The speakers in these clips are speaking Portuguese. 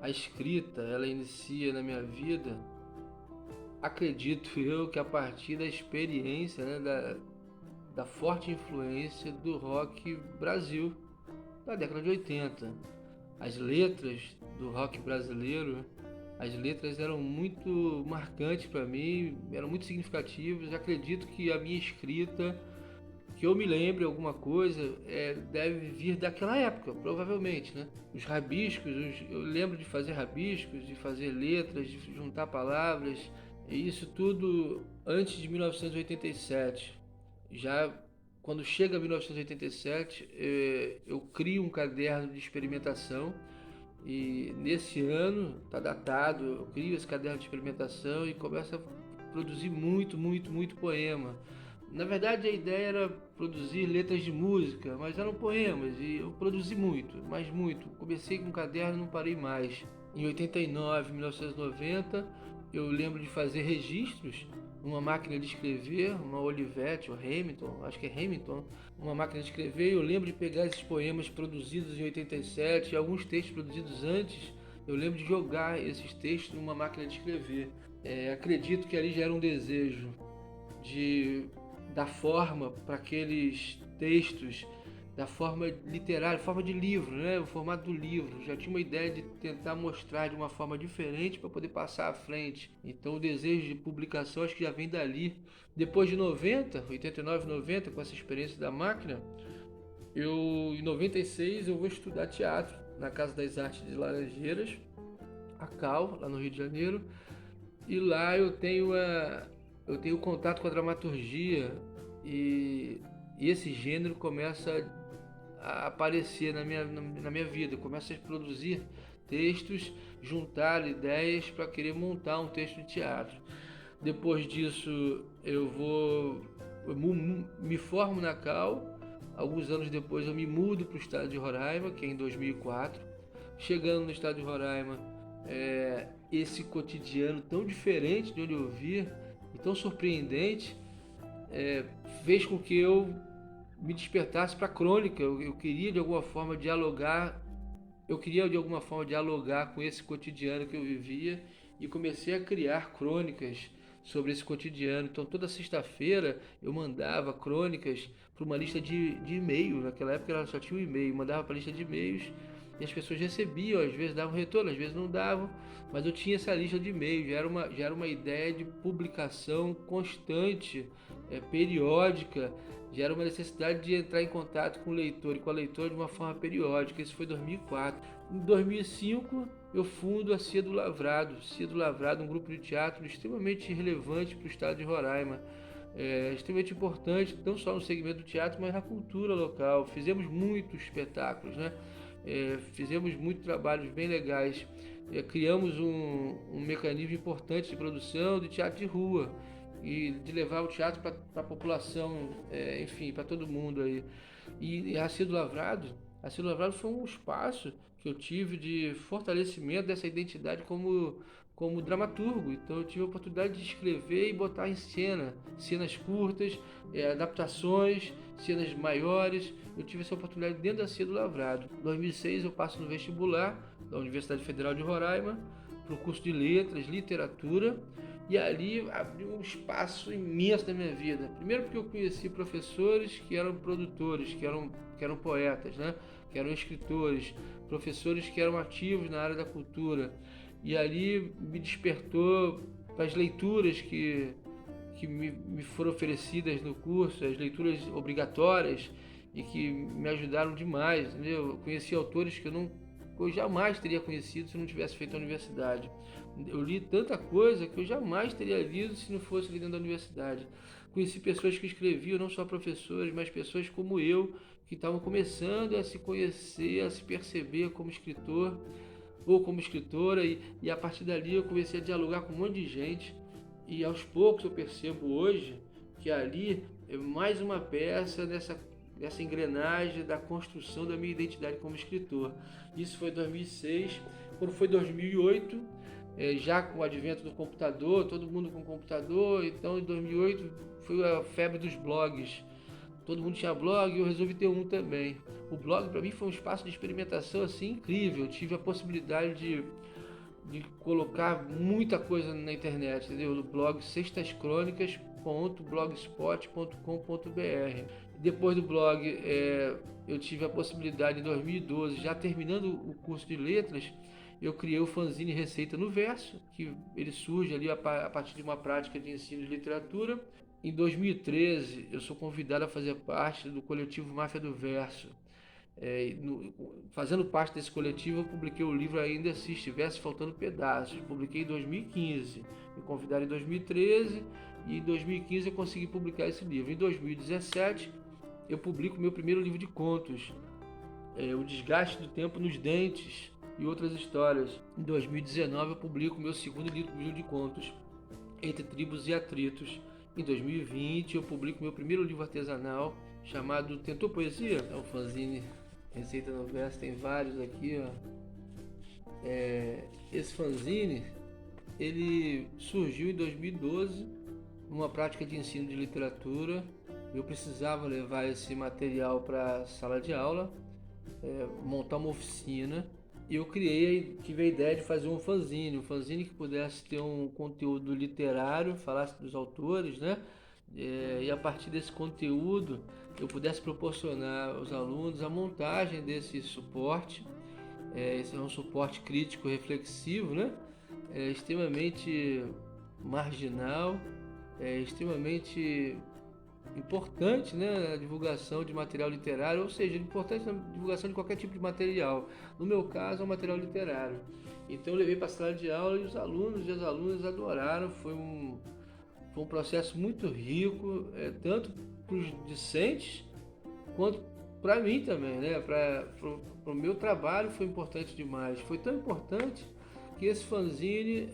a escrita, ela inicia na minha vida, acredito eu que a partir da experiência, né, da forte influência do rock Brasil da década de 80. As letras do rock brasileiro, as letras eram muito marcantes para mim, eram muito significativas. Acredito que a minha escrita, que eu me lembre alguma coisa, deve vir daquela época, provavelmente, né? Os rabiscos, eu lembro de fazer rabiscos, de fazer letras, de juntar palavras, e isso tudo antes de 1987. Já quando chega 1987, eu crio um caderno de experimentação e nesse ano, está datado, eu crio esse caderno de experimentação e começo a produzir muito poema. Na verdade, a ideia era produzir letras de música, mas eram poemas e eu produzi muito, mas muito. Comecei com um caderno e não parei mais. Em 89, 1990, eu lembro de fazer registros numa máquina de escrever, uma Olivetti ou Hamilton, acho que é Hamilton, uma máquina de escrever. Eu lembro de pegar esses poemas produzidos em 87 e alguns textos produzidos antes. Eu lembro de jogar esses textos numa máquina de escrever. Acredito que ali já era um desejo de dar forma para aqueles textos, da forma literária, forma de livro, né? O formato do livro. Já tinha uma ideia de tentar mostrar de uma forma diferente para poder passar à frente. Então o desejo de publicação acho que já vem dali. Depois de 90, 89, 90, com essa experiência da máquina, em 96 eu vou estudar teatro na Casa das Artes de Laranjeiras, a CAL, lá no Rio de Janeiro. E lá eu tenho contato com a dramaturgia e esse gênero começa a aparecer na minha vida. Eu começo a produzir textos, juntar ideias para querer montar um texto de teatro. Depois disso eu me formo na CAL. Alguns anos depois eu me mudo para o estado de Roraima, que é em 2004. Chegando no estado de Roraima, esse cotidiano tão diferente de onde eu via e tão surpreendente, fez com que eu me despertasse para a crônica. Eu queria de alguma forma dialogar, com esse cotidiano que eu vivia e comecei a criar crônicas sobre esse cotidiano. Então toda sexta-feira eu mandava crônicas para uma lista de e-mail. Naquela época ela só tinha um e-mail, mandava para a lista de e-mails e as pessoas recebiam, às vezes davam retorno, às vezes não davam, mas eu tinha essa lista de e-mails. Já era uma ideia de publicação constante, periódica. Já era uma necessidade de entrar em contato com o leitor e com a leitora de uma forma periódica. Isso foi em 2004. Em 2005 eu fundo a Cia do Lavrado, um grupo de teatro extremamente relevante para o estado de Roraima. Extremamente importante, não só no segmento do teatro, mas na cultura local. Fizemos muitos espetáculos, né? Fizemos muitos trabalhos bem legais. Criamos um mecanismo importante de produção de teatro de rua e de levar o teatro para a população, enfim, para todo mundo aí. E a Cia do Lavrado, foi um espaço que eu tive de fortalecimento dessa identidade como dramaturgo. Então eu tive a oportunidade de escrever e botar em cena, cenas curtas, adaptações, cenas maiores. Eu tive essa oportunidade dentro da Cia do Lavrado. Em 2006 eu passo no vestibular da Universidade Federal de Roraima para o curso de letras, literatura, e ali abriu um espaço imenso na minha vida. Primeiro porque eu conheci professores que eram produtores, que eram poetas, né? Que eram escritores, professores que eram ativos na área da cultura. E ali me despertou para as leituras que me foram oferecidas no curso, as leituras obrigatórias, e que me ajudaram demais, entendeu? Eu conheci autores que eu jamais teria conhecido se não tivesse feito a universidade. Eu li tanta coisa que eu jamais teria lido se não fosse ali dentro da universidade. Conheci pessoas que escreviam, não só professores, mas pessoas como eu, que estavam começando a se conhecer, a se perceber como escritor ou como escritora, e a partir dali eu comecei a dialogar com um monte de gente, e aos poucos eu percebo hoje que ali é mais uma peça dessa engrenagem da construção da minha identidade como escritor. Isso foi em 2006. Quando foi 2008, já com o advento do computador, todo mundo com computador, então em 2008 foi a febre dos blogs. Todo mundo tinha blog e eu resolvi ter um também. O blog para mim foi um espaço de experimentação assim incrível. Eu tive a possibilidade de de colocar muita coisa na internet, entendeu? No blog sextascronicas.blogspot.com.br. Depois do blog, eu tive a possibilidade em 2012, já terminando o curso de letras, eu criei o fanzine Receita no Verso, que ele surge ali a partir de uma prática de ensino de literatura. Em 2013, eu sou convidado a fazer parte do coletivo Máfia do Verso. Fazendo parte desse coletivo, eu publiquei o livro Ainda Se Estivesse Faltando Pedaços. Publiquei em 2015, me convidaram em 2013 e em 2015 eu consegui publicar esse livro. Em 2017, eu publico meu primeiro livro de contos, O Desgaste do Tempo nos Dentes e Outras Histórias. Em 2019, eu publico meu segundo livro de contos, Entre Tribos e Atritos. Em 2020, eu publico meu primeiro livro artesanal, chamado Tentou Poesia? É um fanzine Receita no Verso, tem vários aqui, ó. Esse fanzine, ele surgiu em 2012, numa prática de ensino de literatura. Eu precisava levar esse material para a sala de aula, montar uma oficina, e eu tive a ideia de fazer um fanzine que pudesse ter um conteúdo literário, falasse dos autores, né? E a partir desse conteúdo eu pudesse proporcionar aos alunos a montagem desse suporte. Esse é um suporte crítico reflexivo, né? Extremamente marginal, extremamente importante, né, na divulgação de material literário, ou seja, importante na divulgação de qualquer tipo de material. No meu caso, é um material literário. Então eu levei para a sala de aula e os alunos e as alunas adoraram. Foi um processo muito rico, tanto para os discentes quanto para mim também, né? Para o meu trabalho foi importante demais. Foi tão importante que esse fanzine,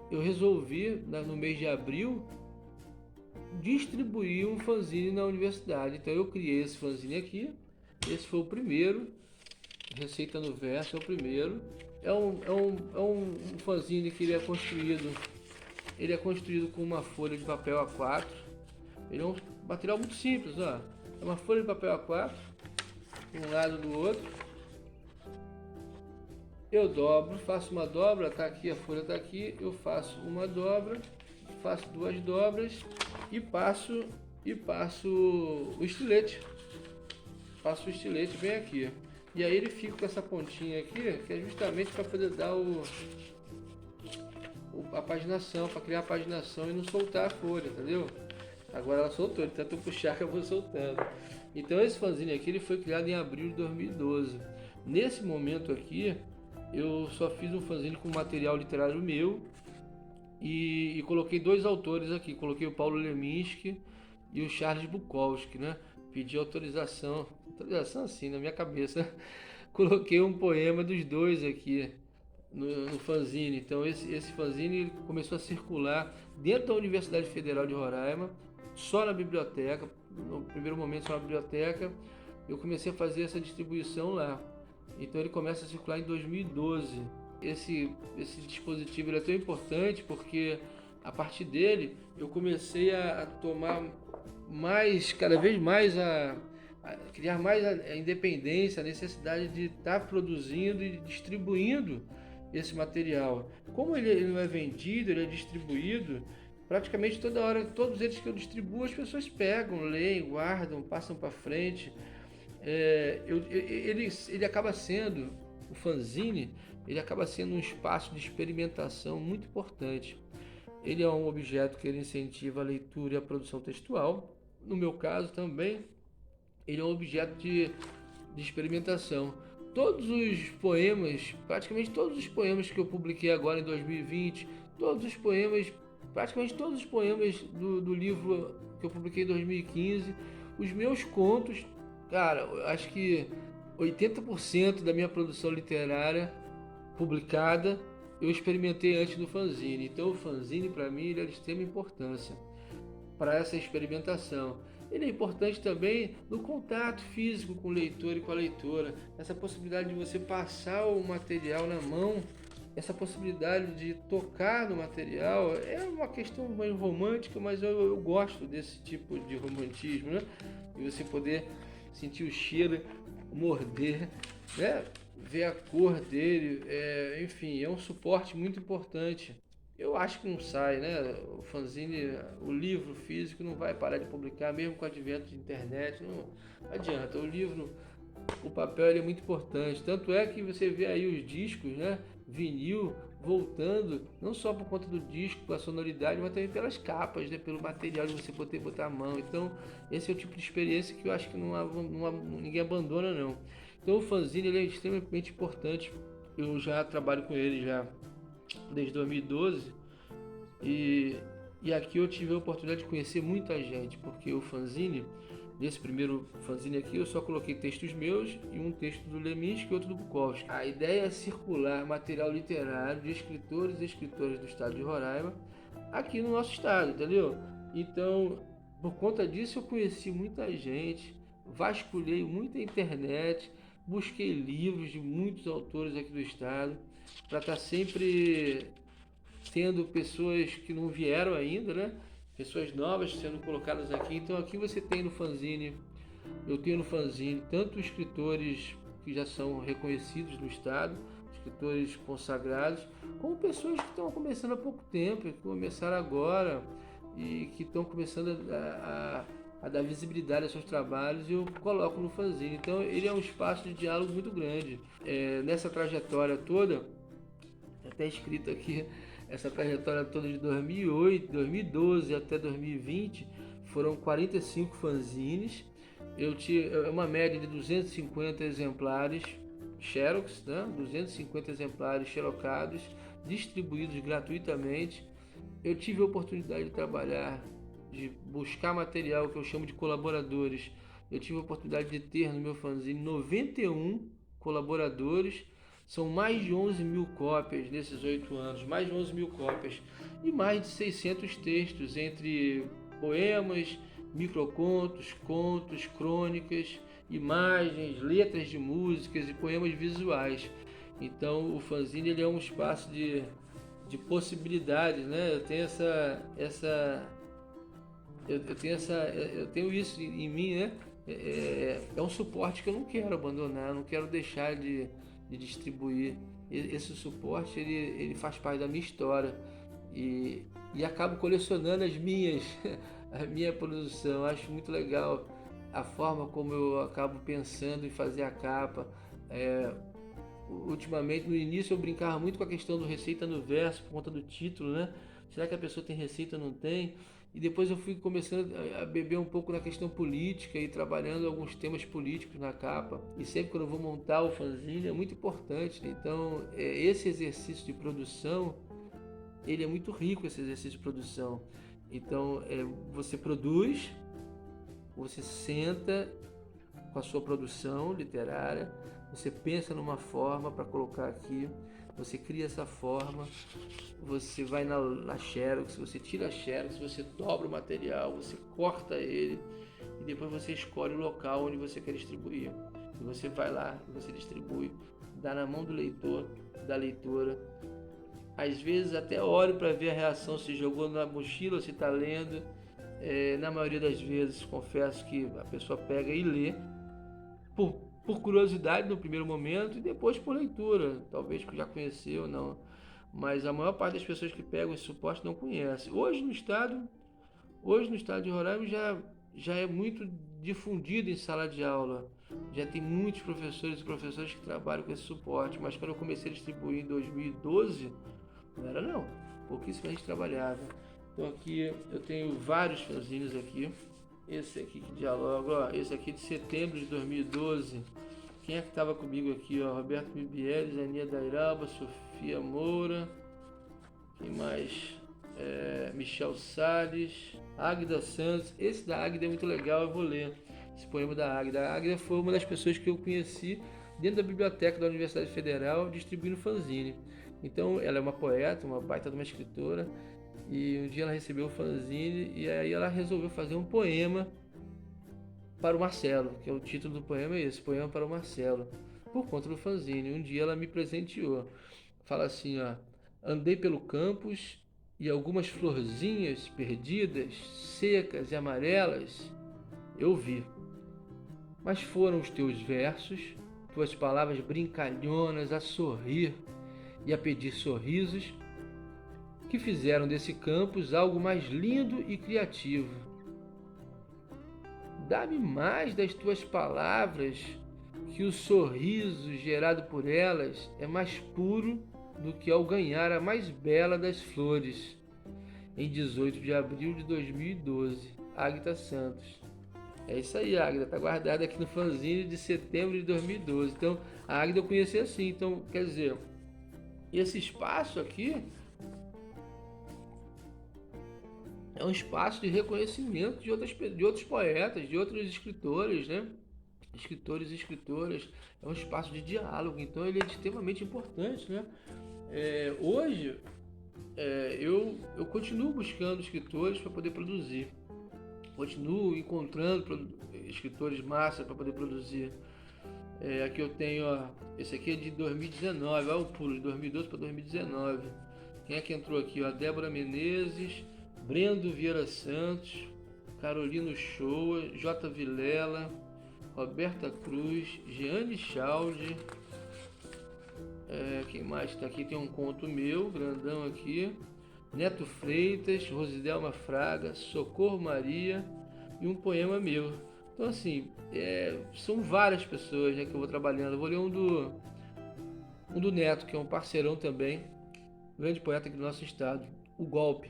eu resolvi, no mês de abril, distribuir um fanzine na universidade. Então eu criei esse fanzine aqui. Esse foi o primeiro. Receita no Verso é o primeiro. É um fanzine que ele é construído com uma folha de papel A4. Ele é um material muito simples, ó. É uma folha de papel A4, de um lado do outro. Eu dobro, faço uma dobra, tá aqui, a folha tá aqui, eu faço uma dobra, faço duas dobras e passo o estilete. Passo o estilete bem aqui. E aí ele fica com essa pontinha aqui, que é justamente para poder dar a paginação, para criar a paginação e não soltar a folha, entendeu? Agora ela soltou, de tanto puxar que eu vou soltando. Então esse fanzine aqui ele foi criado em abril de 2012. Nesse momento aqui, eu só fiz um fanzine com material literário meu e coloquei dois autores aqui. Coloquei o Paulo Leminski e o Charles Bukowski, né? Pedi autorização assim na minha cabeça. Coloquei um poema dos dois aqui no fanzine. Então esse fanzine começou a circular dentro da Universidade Federal de Roraima, só na biblioteca. No primeiro momento só na biblioteca. Eu comecei a fazer essa distribuição lá. Então ele começa a circular em 2012. Esse dispositivo ele é tão importante porque a partir dele eu comecei a tomar cada vez mais a criar mais a independência, a necessidade de estar produzindo e distribuindo esse material. Como ele não é vendido, ele é distribuído, praticamente toda hora, todos eles que eu distribuo, as pessoas pegam, leem, guardam, passam para frente. Ele acaba sendo, o fanzine, ele acaba sendo um espaço de experimentação muito importante. Ele é um objeto que ele incentiva a leitura e a produção textual. No meu caso também, ele é um objeto de experimentação. Todos os poemas, praticamente todos os poemas que eu publiquei agora em 2020, praticamente todos os poemas do livro que eu publiquei em 2015, os meus contos, cara, acho que 80% da minha produção literária publicada eu experimentei antes do fanzine. Então o fanzine para mim ele é de extrema importância para essa experimentação. Ele é importante também no contato físico com o leitor e com a leitora, essa possibilidade de você passar o material na mão, essa possibilidade de tocar no material. É uma questão meio romântica, mas eu gosto desse tipo de romantismo, né? E você poder sentir o cheiro, morder, né? ver a cor dele, enfim, é um suporte muito importante. Eu acho que não sai, né? O fanzine, o livro físico não vai parar de publicar, mesmo com o advento de internet, não adianta. O livro, o papel ele é muito importante. Tanto é que você vê aí os discos, né? Vinil voltando, não só por conta do disco, pela sonoridade, mas também pelas capas, né? Pelo material de você poder botar a mão. Então, esse é o tipo de experiência que eu acho que ninguém abandona, não. Então, o fanzine ele é extremamente importante. Eu já trabalho com ele já desde 2012 e, e aqui eu tive a oportunidade de conhecer muita gente, porque o fanzine, nesse primeiro fanzine aqui, eu só coloquei textos meus e um texto do Leminski e outro do Bukowski. A ideia é circular material literário de escritores e escritoras do estado de Roraima aqui no nosso estado, entendeu? Então, por conta disso, eu conheci muita gente, vasculhei muita internet, busquei livros de muitos autores aqui do estado para estar sempre tendo pessoas que não vieram ainda, né? Pessoas novas sendo colocadas aqui. Então aqui você tem no fanzine, eu tenho no fanzine tanto escritores que já são reconhecidos no estado, escritores consagrados, como pessoas que estão começando há pouco tempo, que começaram agora e que estão começando a dar visibilidade aos seus trabalhos, e eu coloco no fanzine. Então ele é um espaço de diálogo muito grande. Nessa trajetória toda, até escrito aqui, essa trajetória toda de 2008, 2012 até 2020, foram 45 fanzines. Eu tinha uma média de 250 exemplares xerox, né? 250 exemplares xerocados, distribuídos gratuitamente. Eu tive a oportunidade de trabalhar, de buscar material que eu chamo de colaboradores. Eu tive a oportunidade de ter no meu fanzine 91 colaboradores. São mais de 11 mil cópias nesses 8 anos, mais de 11 mil cópias. E mais de 600 textos, entre poemas, microcontos, contos, crônicas, imagens, letras de músicas e poemas visuais. Então o fanzine ele é um espaço de possibilidades, né? Eu tenho isso em mim, né? É um suporte que eu não quero abandonar, não quero deixar de distribuir. Esse suporte ele faz parte da minha história e acabo colecionando a minha produção. Acho muito legal a forma como eu acabo pensando em fazer a capa. Ultimamente, no início eu brincava muito com a questão do receita no verso por conta do título, né? Será que a pessoa tem receita ou não tem? E depois eu fui começando a beber um pouco na questão política e trabalhando alguns temas políticos na capa. E sempre quando eu vou montar o fanzine é muito importante. Então, esse exercício de produção, ele é muito rico, esse exercício de produção. Então, você produz, você senta com a sua produção literária, você pensa numa forma para colocar aqui, você cria essa forma, você vai na Xerox, você tira a Xerox, você dobra o material, você corta ele e depois você escolhe o local onde você quer distribuir. E você vai lá, você distribui, dá na mão do leitor, da leitora. Às vezes até olho para ver a reação, se jogou na mochila, se está lendo. Na maioria das vezes, confesso que a pessoa pega e lê por curiosidade no primeiro momento e depois por leitura, talvez já conheceu ou não. Mas a maior parte das pessoas que pegam esse suporte não conhece. Hoje no estado de Roraima já é muito difundido em sala de aula. Já tem muitos professores e professoras que trabalham com esse suporte, mas quando eu comecei a distribuir em 2012, não era não. Pouquíssima gente trabalhava. Então aqui eu tenho vários fanzines aqui. Esse aqui que dialoga, ó, esse aqui de setembro de 2012. Quem é que estava comigo aqui, ó? Roberto Mibieles, Aninha Dairaba, Sofia Moura. Quem mais? Michel Salles, Águida Santos. Esse da Águida é muito legal, eu vou ler esse poema da Águida. A Águida foi uma das pessoas que eu conheci dentro da biblioteca da Universidade Federal, distribuindo fanzine. Então ela é uma poeta, uma baita de uma escritora, e um dia ela recebeu o fanzine e aí ela resolveu fazer um poema para o Marcelo, que é o título do poema, é esse, Poema para o Marcelo, por conta do fanzine. Um dia ela me presenteou. Fala assim, ó: andei pelo campus e algumas florzinhas perdidas, secas e amarelas, eu vi. Mas foram os teus versos tuas palavras brincalhonas a sorrir e a pedir sorrisos, que fizeram desse campus algo mais lindo e criativo. Dá-me mais das tuas palavras, que o sorriso gerado por elas é mais puro do que ao ganhar a mais bela das flores. Em 18 de abril de 2012, Águida Santos. É isso aí, Águida, tá guardada aqui no fanzine de setembro de 2012. Então, a Águida eu conheci assim. Então, quer dizer, esse espaço aqui é um espaço de reconhecimento de outros poetas, de outros escritores, né? Escritores e escritoras. É um espaço de diálogo, então ele é extremamente importante, né? Hoje, eu continuo buscando escritores para poder produzir. Continuo encontrando escritores massa para poder produzir. Aqui eu tenho, esse aqui é de 2019, olha o pulo, de 2012 para 2019. Quem é que entrou aqui? Débora Menezes, Brendo Vieira Santos, Carolino Shoa, J. Vilela, Roberta Cruz, Jeane Chalde. Quem mais está aqui? Tem um conto meu, grandão aqui. Neto Freitas, Rosidelma Fraga, Socorro Maria e um poema meu. Então assim, são várias pessoas, né, que eu vou trabalhando. Eu vou ler um do Neto, que é um parceirão também, grande poeta aqui do nosso estado. O Golpe.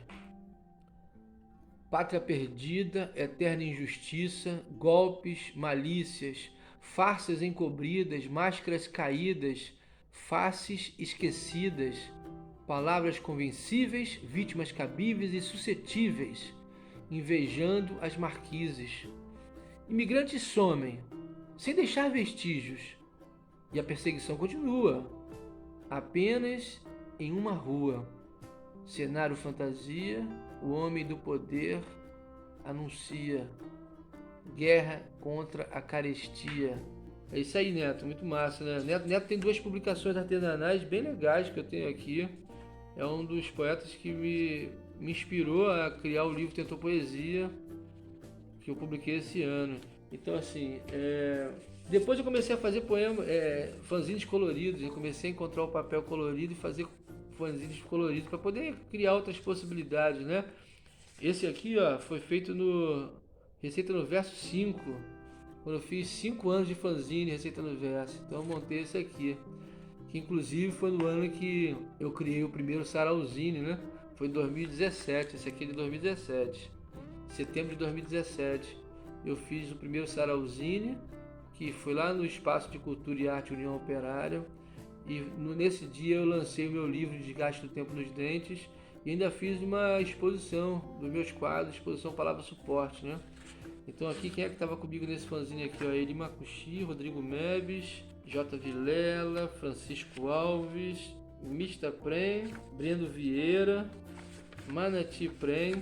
Pátria perdida, eterna injustiça, golpes, malícias, farsas encobridas, máscaras caídas, faces esquecidas, palavras convencíveis, vítimas cabíveis e suscetíveis, invejando as marquises. Imigrantes somem, sem deixar vestígios, e a perseguição continua, apenas em uma rua. Cenário fantasia, o homem do poder anuncia guerra contra a carestia. É isso aí, Neto, muito massa, né? Neto tem 2 publicações artesanais bem legais que eu tenho aqui. É um dos poetas que me inspirou a criar o livro Tentou Poesia, que eu publiquei esse ano. Então, assim, depois eu comecei a fazer fanzines coloridos. Eu comecei a encontrar o papel colorido e fazer fanzines coloridos para poder criar outras possibilidades, né? Esse aqui, foi feito no Receita no Verso 5, quando eu fiz 5 anos de fanzine Receita no Verso. Então eu montei esse aqui, que inclusive foi no ano que eu criei o primeiro Sarauzine, né? Foi em 2017, esse aqui é de 2017, setembro de 2017. Eu fiz o primeiro Sarauzine, que foi lá no Espaço de Cultura e Arte União Operária. E nesse dia eu lancei o meu livro Desgaste do Tempo nos Dentes e ainda fiz uma exposição dos meus quadros, exposição Palavra Suporte, né? Então aqui, quem é que estava comigo nesse fanzine aqui? Eli Macuxi, Rodrigo Mebes, J. Vilela, Francisco Alves, Mista Prem, Brendo Vieira, Manati Prem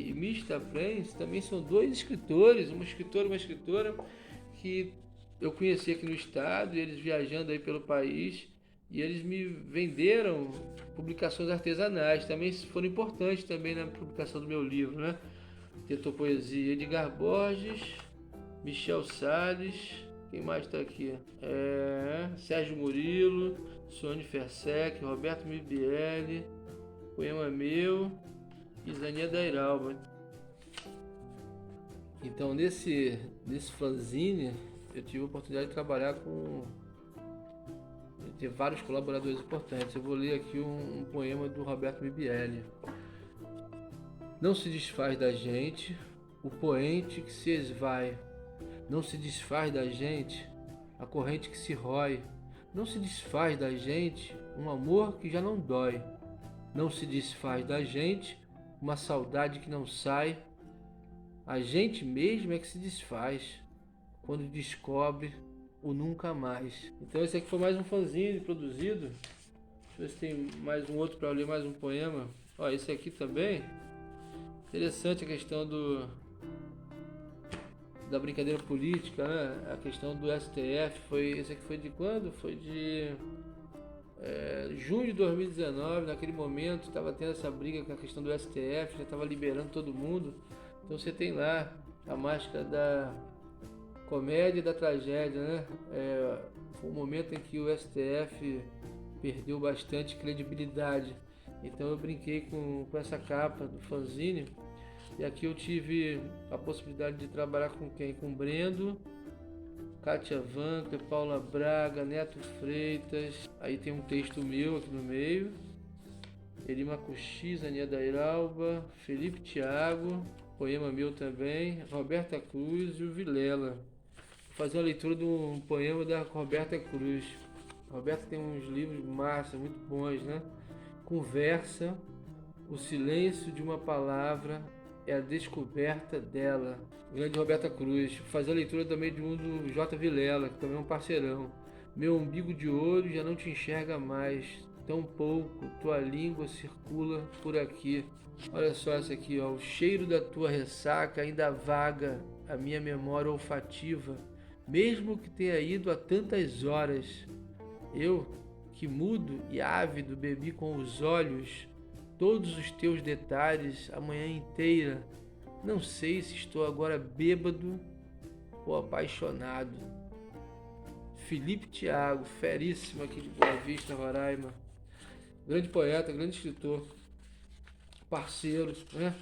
e Mista Prem também são 2 escritores, uma escritora e uma escritora que eu conheci aqui no estado, eles viajando aí pelo país, e eles me venderam publicações artesanais, também foram importantes também na publicação do meu livro, né? Tentou Poesia, Edgar Borges, Michel Salles, quem mais está aqui? Sérgio Murilo, Sônia Fersec, Roberto Mibielli, poema meu e Zania Dairalba. Então nesse fanzine eu tive a oportunidade de trabalhar ter vários colaboradores importantes. Eu vou ler aqui um poema do Roberto Mibielli. Não se desfaz da gente o poente que se esvai, não se desfaz da gente a corrente que se rói, não se desfaz da gente um amor que já não dói, não se desfaz da gente uma saudade que não sai, a gente mesmo é que se desfaz quando descobre o nunca mais. Então esse aqui foi mais um fanzine produzido. Deixa eu ver se tem mais um outro para ler, mais um poema. Esse aqui também. Interessante a questão da brincadeira política, né? A questão do STF. Esse aqui foi de quando? Foi de junho de 2019. Naquele momento estava tendo essa briga com a questão do STF, já estava liberando todo mundo. Então você tem lá a máscara comédia da tragédia, né? Foi um momento em que o STF perdeu bastante credibilidade. Então eu brinquei com essa capa do fanzine. E aqui eu tive a possibilidade de trabalhar com quem? Com Brendo, Kátia Vanca, Paula Braga, Neto Freitas. Aí tem um texto meu aqui no meio. Erima Cuxis, Anieda Iralba, Felipe Thiago, poema meu também, Roberta Cruz e o Vilela. Vou fazer uma leitura de um poema da Roberta Cruz. A Roberta tem uns livros massa, muito bons, né? Conversa, o silêncio de uma palavra é a descoberta dela. Grande Roberta Cruz. Vou fazer a leitura também de um do J. Vilela, que também é um parceirão. Meu umbigo de ouro já não te enxerga mais. Tão pouco, tua língua circula por aqui. Olha só essa aqui, ó. O cheiro da tua ressaca ainda vaga a minha memória olfativa, mesmo que tenha ido há tantas horas. Eu, que mudo e ávido bebi com os olhos todos os teus detalhes a manhã inteira. Não sei se estou agora bêbado ou apaixonado. Felipe Thiago, feríssimo aqui de Boa Vista, Roraima. Grande poeta, grande escritor, parceiro, né?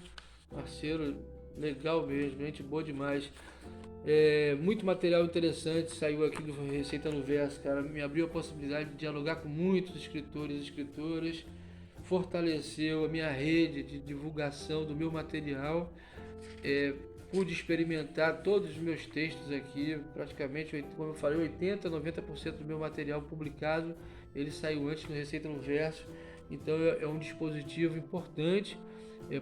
Parceiro legal mesmo, gente boa demais. Muito material interessante saiu aqui do Receita no Verso, cara. Me abriu a possibilidade de dialogar com muitos escritores e escritoras, fortaleceu a minha rede de divulgação do meu material. Pude experimentar todos os meus textos aqui, praticamente, como eu falei, 80%, 90% do meu material publicado, ele saiu antes no Receita no Verso. Então é um dispositivo importante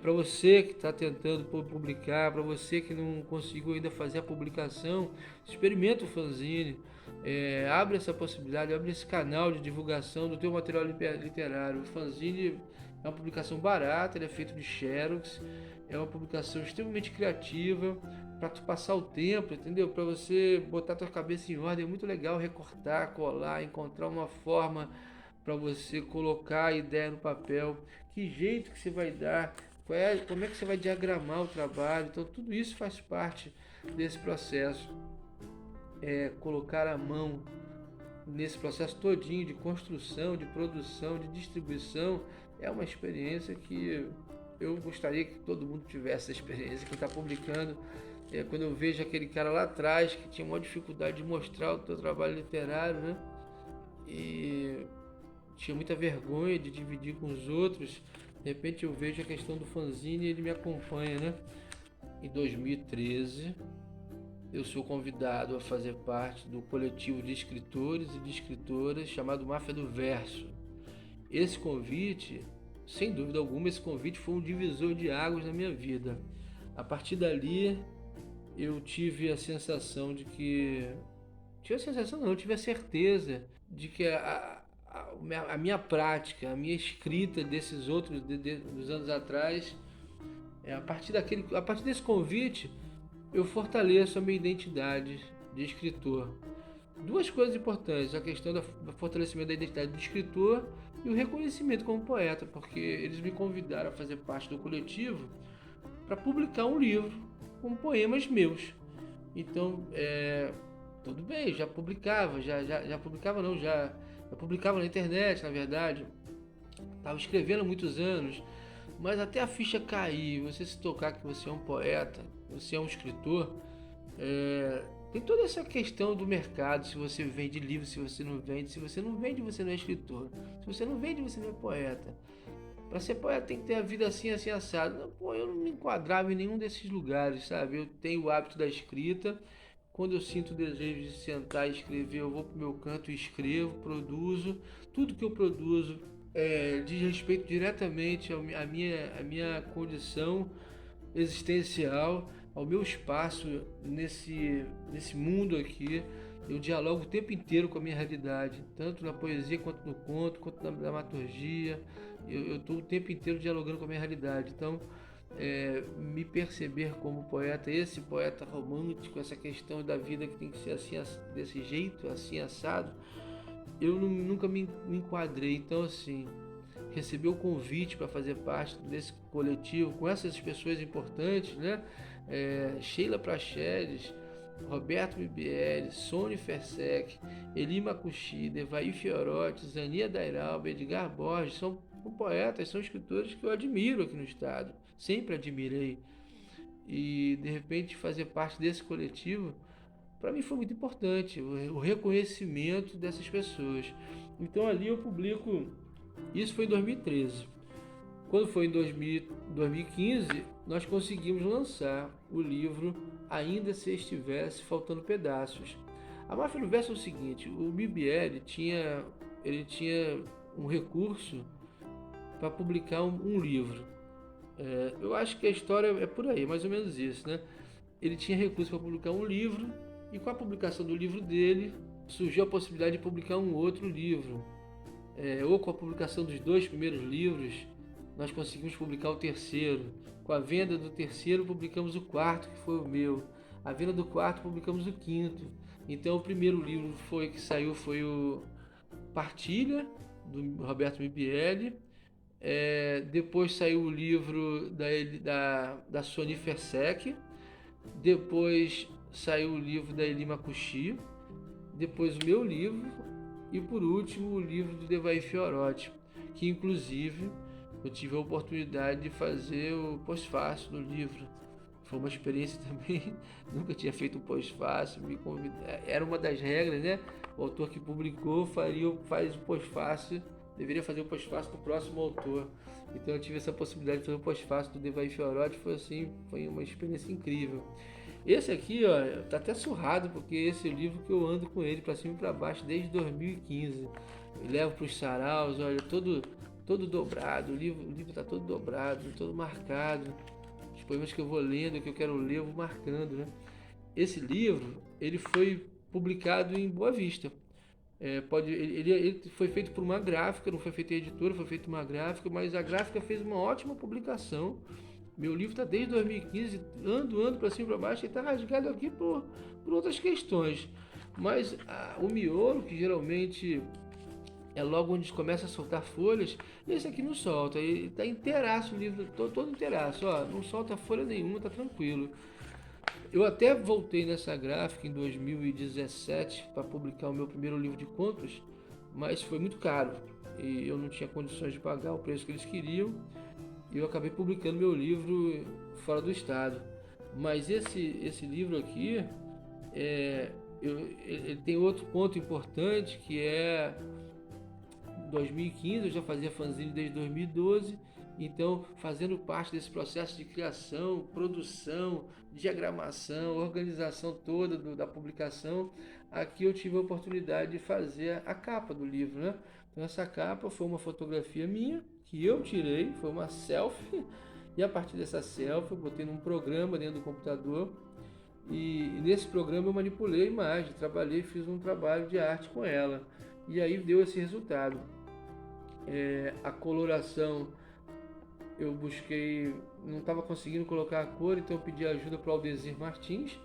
para você que está tentando publicar, para você que não conseguiu ainda fazer a publicação, experimenta o fanzine, abre essa possibilidade, abre esse canal de divulgação do teu material literário. O fanzine é uma publicação barata, ele é feito de xerox, é uma publicação extremamente criativa, para tu passar o tempo, entendeu? Para você botar tua cabeça em ordem, é muito legal recortar, colar, encontrar uma forma para você colocar a ideia no papel, que jeito que você vai dar, como é que você vai diagramar o trabalho. Então tudo isso faz parte desse processo, colocar a mão nesse processo todinho de construção, de produção, de distribuição. É uma experiência que eu gostaria que todo mundo tivesse essa experiência. Quem está publicando, quando eu vejo aquele cara lá atrás que tinha uma dificuldade de mostrar o seu trabalho literário, né? E tinha muita vergonha de dividir com os outros, de repente eu vejo a questão do fanzine e ele me acompanha, né? Em 2013 eu sou convidado a fazer parte do coletivo de escritores e de escritoras chamado Máfia do Verso. Esse convite, sem dúvida alguma, esse convite foi um divisor de águas na minha vida. A partir dali eu tive a sensação de que... eu tive a certeza de que a minha prática, a minha escrita desses outros dos anos atrás, a partir desse convite, eu fortaleço a minha identidade de escritor. Duas coisas importantes: a questão do fortalecimento da identidade de escritor e o reconhecimento como poeta, porque eles me convidaram a fazer parte do coletivo para publicar um livro com poemas meus. Então, tudo bem, já publicava na internet, na verdade. Estava escrevendo há muitos anos, mas até a ficha cair, você se tocar que você é um poeta, você é um escritor, tem toda essa questão do mercado, se você vende livro, se você não vende. Se você não vende, você não é escritor. Se você não vende, você não é poeta. Para ser poeta tem que ter a vida assim, assim, assado. Eu não me enquadrava em nenhum desses lugares, sabe? Eu tenho o hábito da escrita. Quando eu sinto o desejo de sentar e escrever, eu vou pro meu canto e escrevo, produzo. Tudo que eu produzo diz respeito diretamente à minha condição existencial, ao meu espaço nesse mundo aqui. Eu dialogo o tempo inteiro com a minha realidade, tanto na poesia, quanto no conto, quanto na dramaturgia. Eu estou o tempo inteiro dialogando com a minha realidade. Então, me perceber como poeta, esse poeta romântico, essa questão da vida que tem que ser assim, desse jeito, assim, assado, eu nunca me enquadrei. Então, assim, receber o convite para fazer parte desse coletivo com essas pessoas importantes, né? Sheila Praxedes, Roberto Bibielli, Sônia Fersec, Eli Makushi, Devaí Fiorotti, Zania Dairalba, Edgar Borges, são poetas, são escritores que eu admiro aqui no estado, sempre admirei. E de repente fazer parte desse coletivo, para mim foi muito importante, o reconhecimento dessas pessoas. Então ali eu publico, isso foi em 2013. Quando foi em 2015, nós conseguimos lançar o livro Ainda Se Estivesse Faltando Pedaços. A máfia do verso é o seguinte, o BBL ele tinha um recurso para publicar um livro. Eu acho que a história é por aí, mais ou menos isso, né? Ele tinha recurso para publicar um livro e com a publicação do livro dele surgiu a possibilidade de publicar um outro livro. Ou com a publicação dos 2 primeiros livros, nós conseguimos publicar o terceiro. Com a venda do terceiro, publicamos o quarto, que foi o meu. A venda do quarto, publicamos o quinto. Então, o primeiro livro que saiu foi o Partilha, do Roberto Bibielli. Depois saiu o livro da Sônia Fersec. Depois saiu o livro da Eli Makushi. Depois o meu livro. E por último, o livro do Devaí Fiorotti, que inclusive eu tive a oportunidade de fazer o pós-fácil do livro. Foi uma experiência também, nunca tinha feito um pós-fácil, era uma das regras, né? O autor que publicou faz o pós-fácil, deveria fazer o pós-fácil do próximo autor. Então eu tive essa possibilidade de fazer o pós-fácil do Devaí Fiorotti, foi uma experiência incrível. Esse aqui, ó, tá até surrado, porque esse é o livro que eu ando com ele para cima e para baixo desde 2015. Eu levo para os saraus, olha, todo dobrado, o livro tá todo dobrado, todo marcado. Os poemas que eu vou lendo, que eu quero ler, eu vou marcando, né? Esse livro, ele foi publicado em Boa Vista. Ele foi feito por uma gráfica, não foi feito em editora, foi feito uma gráfica, mas a gráfica fez uma ótima publicação. Meu livro está desde 2015, ando para cima e para baixo, e está rasgado aqui por outras questões. Mas o miolo, que geralmente é logo onde começa a soltar folhas, esse aqui não solta. Ele está inteiraço o livro, todo inteiraço, ó, não solta folha nenhuma, está tranquilo. Eu até voltei nessa gráfica em 2017 para publicar o meu primeiro livro de contos, mas foi muito caro e eu não tinha condições de pagar o preço que eles queriam. E eu acabei publicando meu livro fora do estado. Mas esse livro aqui, ele tem outro ponto importante, que é 2015, eu já fazia fanzine desde 2012, então fazendo parte desse processo de criação, produção, diagramação, organização toda da publicação, aqui eu tive a oportunidade de fazer a capa do livro, né? Então essa capa foi uma fotografia minha, que eu tirei, foi uma selfie, e a partir dessa selfie eu botei num programa dentro do computador, e nesse programa eu manipulei a imagem, trabalhei, fiz um trabalho de arte com ela, e aí deu esse resultado. A coloração eu busquei, não estava conseguindo colocar a cor, então eu pedi ajuda para o Aldezir Martins,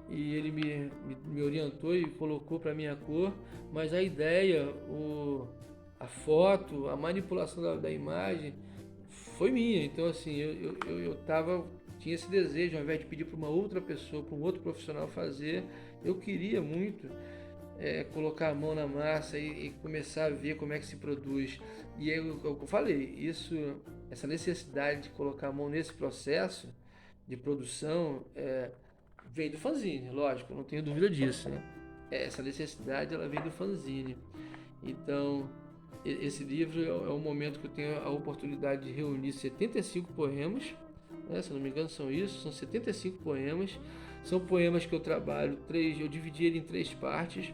e ele me orientou e colocou para minha cor, mas a ideia, a foto, a manipulação da imagem foi minha. Então assim, tinha esse desejo, ao invés de pedir para uma outra pessoa, para um outro profissional fazer, eu queria muito colocar a mão na massa e começar a ver como é que se produz. E eu falei, essa necessidade de colocar a mão nesse processo de produção vem do fanzine, lógico, não tenho dúvida disso, né? Essa necessidade ela vem do fanzine. Então, esse livro é um momento que eu tenho a oportunidade de reunir 75 poemas, né? Se não me engano são 75 poemas. São poemas que eu trabalho, eu dividi ele em 3 partes.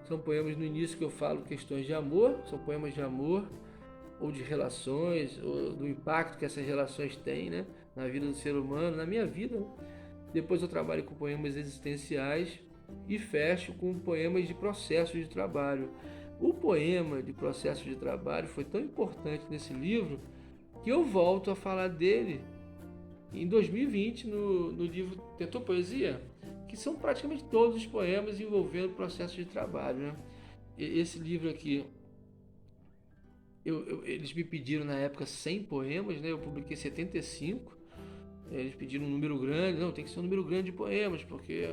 São poemas no início que eu falo questões de amor, são poemas de amor, ou de relações, ou do impacto que essas relações têm, né, na vida do ser humano, na minha vida, né? Depois eu trabalho com poemas existenciais e fecho com poemas de processo de trabalho. O poema de processo de trabalho foi tão importante nesse livro que eu volto a falar dele em 2020 no livro Tentou Poesia, que são praticamente todos os poemas envolvendo processo de trabalho, né? Esse livro aqui, eles me pediram na época 100 poemas, né? Eu publiquei 75. Eles pediram um número grande, não, tem que ser um número grande de poemas, porque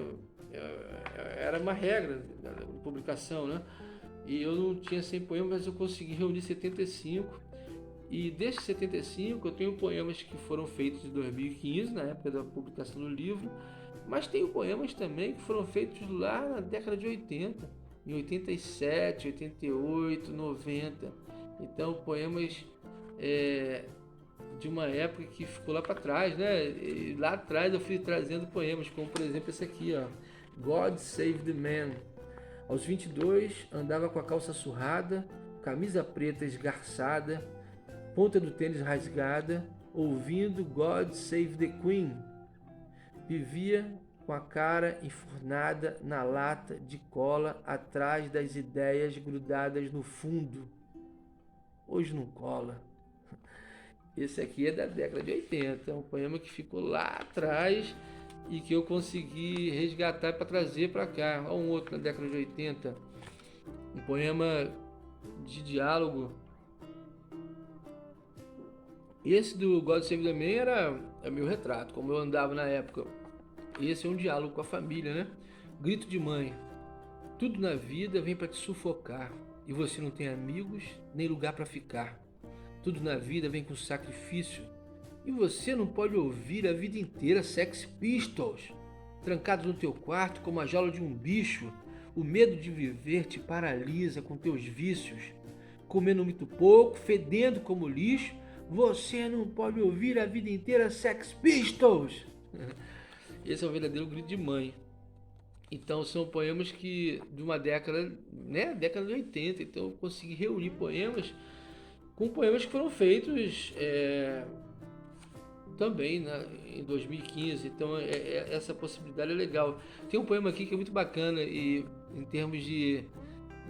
era uma regra da publicação, né? E eu não tinha 100 poemas, mas eu consegui reunir 75. E desses 75, eu tenho poemas que foram feitos em 2015, na época da publicação do livro, mas tenho poemas também que foram feitos lá na década de 80, em 87, 88, 90. Então, poemas de uma época que ficou lá para trás, né? E lá atrás eu fui trazendo poemas, como por exemplo esse aqui, ó. God Save the Man. Aos 22, andava com a calça surrada, camisa preta esgarçada, ponta do tênis rasgada, ouvindo God Save the Queen. Vivia com a cara enfurnada na lata de cola, atrás das ideias grudadas no fundo. Hoje não cola. Esse aqui é da década de 80, é um poema que ficou lá atrás e que eu consegui resgatar para trazer para cá. Olha um outro na década de 80, um poema de diálogo. Esse do God Save the Man é meu retrato, como eu andava na época. Esse é um diálogo com a família, né? Grito de mãe. Tudo na vida vem para te sufocar e você não tem amigos nem lugar para ficar. Tudo na vida vem com sacrifício e você não pode ouvir a vida inteira Sex Pistols. Trancado no teu quarto como a jaula de um bicho, o medo de viver te paralisa com teus vícios. Comendo muito pouco, fedendo como lixo, você não pode ouvir a vida inteira Sex Pistols. Esse é o verdadeiro grito de mãe. Então são poemas que de uma década, né, década de 80. Então eu consegui reunir poemas com poemas que foram feitos também, né, em 2015. Então essa possibilidade é legal. Tem um poema aqui que é muito bacana e em termos de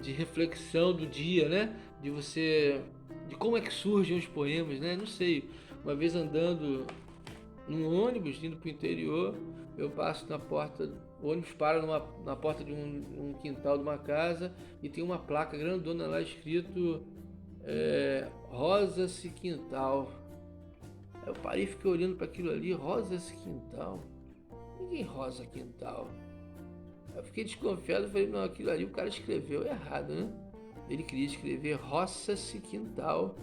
reflexão do dia, né? De como é que surgem os poemas, né? Não sei. Uma vez andando num ônibus indo para o interior, eu passo na porta, o ônibus para na porta de um quintal de uma casa e tem uma placa grandona lá escrito Rosa-se Quintal. Eu parei e fiquei olhando para aquilo ali, Rosa-se Quintal. Ninguém rosa quintal. Eu fiquei desconfiado, falei, não, aquilo ali o cara escreveu errado, né? Ele queria escrever Roça-se Quintal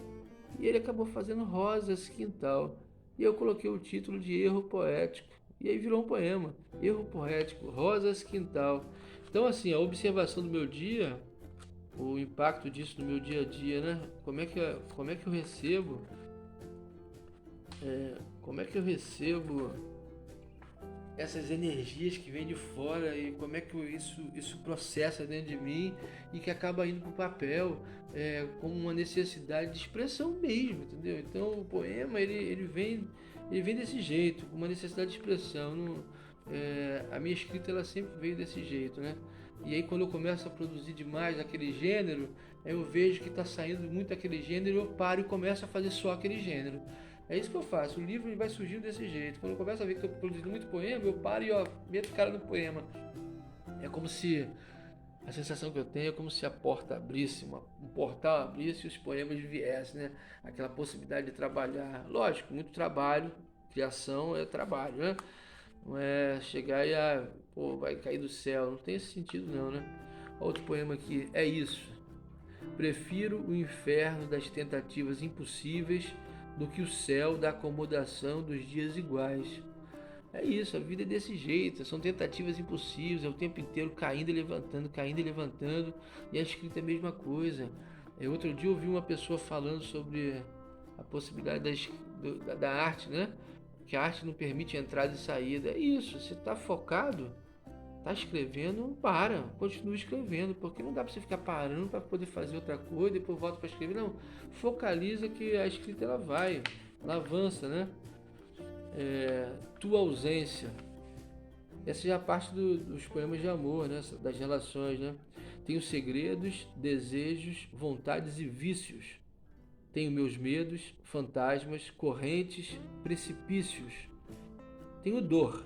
e ele acabou fazendo Rosa-se Quintal. E eu coloquei o título de Erro Poético. E aí virou um poema, Erro Poético, Rosa-se Quintal. Então assim, a observação do meu dia, o impacto disso no meu dia a dia, né? Como é que eu recebo essas energias que vêm de fora e como é que isso processa dentro de mim e que acaba indo para o papel como uma necessidade de expressão mesmo, entendeu? Então o poema ele vem desse jeito, com uma necessidade de expressão. A minha escrita ela sempre veio desse jeito, né? E aí quando eu começo a produzir demais aquele gênero, eu vejo que está saindo muito aquele gênero, eu paro e começo a fazer só aquele gênero. É isso que eu faço, o livro vai surgindo desse jeito. Quando eu começo a ver que estou produzindo muito poema, eu paro e meto o cara no poema. É como se, a sensação que eu tenho é como se a porta abrisse, um portal abrisse e os poemas viessem, né? Aquela possibilidade de trabalhar. Lógico, muito trabalho, criação é trabalho, né? Não é chegar e, vai cair do céu, não tem esse sentido não, né? Outro poema aqui, é isso. Prefiro o inferno das tentativas impossíveis do que o céu da acomodação dos dias iguais. É isso, a vida é desse jeito, são tentativas impossíveis, é o tempo inteiro caindo e levantando, e a escrita é a mesma coisa. Outro dia eu ouvi uma pessoa falando sobre a possibilidade da arte, né? Que a arte não permite entrada e saída. É isso, você está focado, está escrevendo, não para, continua escrevendo, porque não dá para você ficar parando para poder fazer outra coisa, depois volta para escrever, não. Focaliza que a escrita ela avança, né? Tua ausência. Essa já é a parte dos poemas de amor, né? Das relações, né? Tenho segredos, desejos, vontades e vícios. Tenho meus medos, fantasmas, correntes, precipícios. Tenho dor,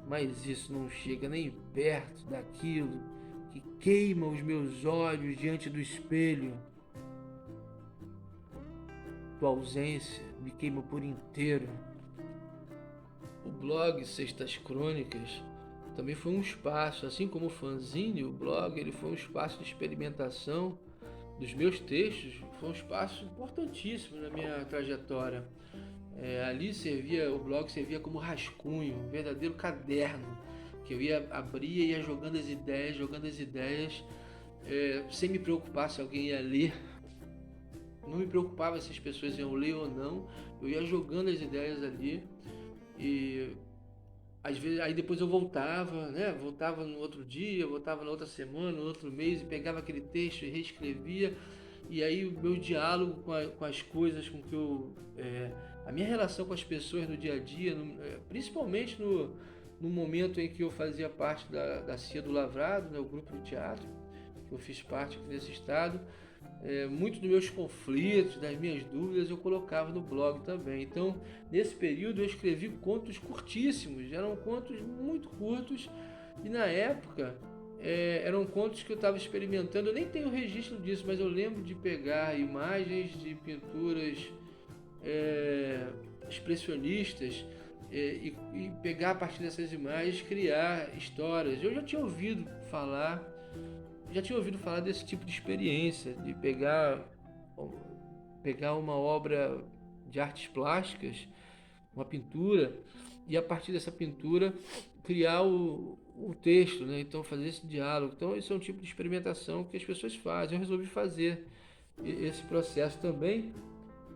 mas isso não chega nem perto daquilo que queima os meus olhos diante do espelho. Tua ausência me queima por inteiro. O blog Sextas Crônicas também foi um espaço, assim como o fanzine, o blog, ele foi um espaço de experimentação dos meus textos, foi um espaço importantíssimo na minha trajetória. Ali o blog servia como rascunho, um verdadeiro caderno, que eu ia abrir e ia jogando as ideias, sem me preocupar se alguém ia ler. Não me preocupava se as pessoas iam ler ou não, eu ia jogando as ideias ali e às vezes aí depois eu voltava, né? Voltava no outro dia, voltava na outra semana, no outro mês e pegava aquele texto e reescrevia. E aí o meu diálogo com as coisas, a minha relação com as pessoas no dia a dia, principalmente no momento em que eu fazia parte da CIA do Lavrado, né? O grupo de teatro, que eu fiz parte aqui desse estado. Muitos dos meus conflitos, das minhas dúvidas eu colocava no blog também. Então, nesse período eu escrevi contos curtíssimos, eram contos muito curtos e na época eram contos que eu estava experimentando. Eu nem tenho registro disso, mas eu lembro de pegar imagens de pinturas expressionistas e pegar a partir dessas imagens, criar histórias. Eu já tinha ouvido falar desse tipo de experiência, de pegar uma obra de artes plásticas, uma pintura, e a partir dessa pintura criar o texto, né? Então fazer esse diálogo. Então esse é um tipo de experimentação que as pessoas fazem. Eu resolvi fazer esse processo também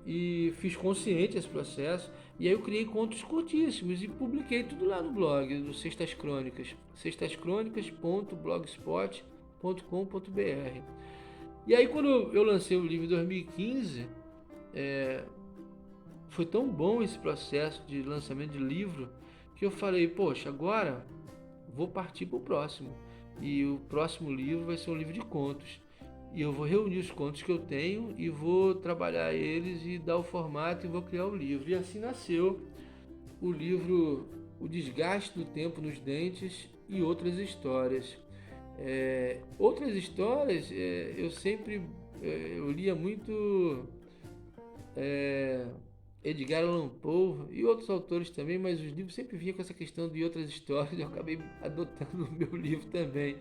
e fiz consciente esse processo. E aí eu criei contos curtíssimos e publiquei tudo lá no blog do Sextas Crônicas, sextascronicas.blogspot.com.br. E aí quando eu lancei o livro em 2015, foi tão bom esse processo de lançamento de livro que eu falei, poxa, agora vou partir para o próximo. E o próximo livro vai ser um livro de contos. E eu vou reunir os contos que eu tenho e vou trabalhar eles e dar o formato e vou criar o livro. E assim nasceu o livro O Desgaste do Tempo nos Dentes e Outras Histórias. Outras histórias, eu sempre eu lia muito Edgar Allan Poe e outros autores também, mas os livros sempre vinham com essa questão de outras histórias. Eu acabei adotando no meu livro também.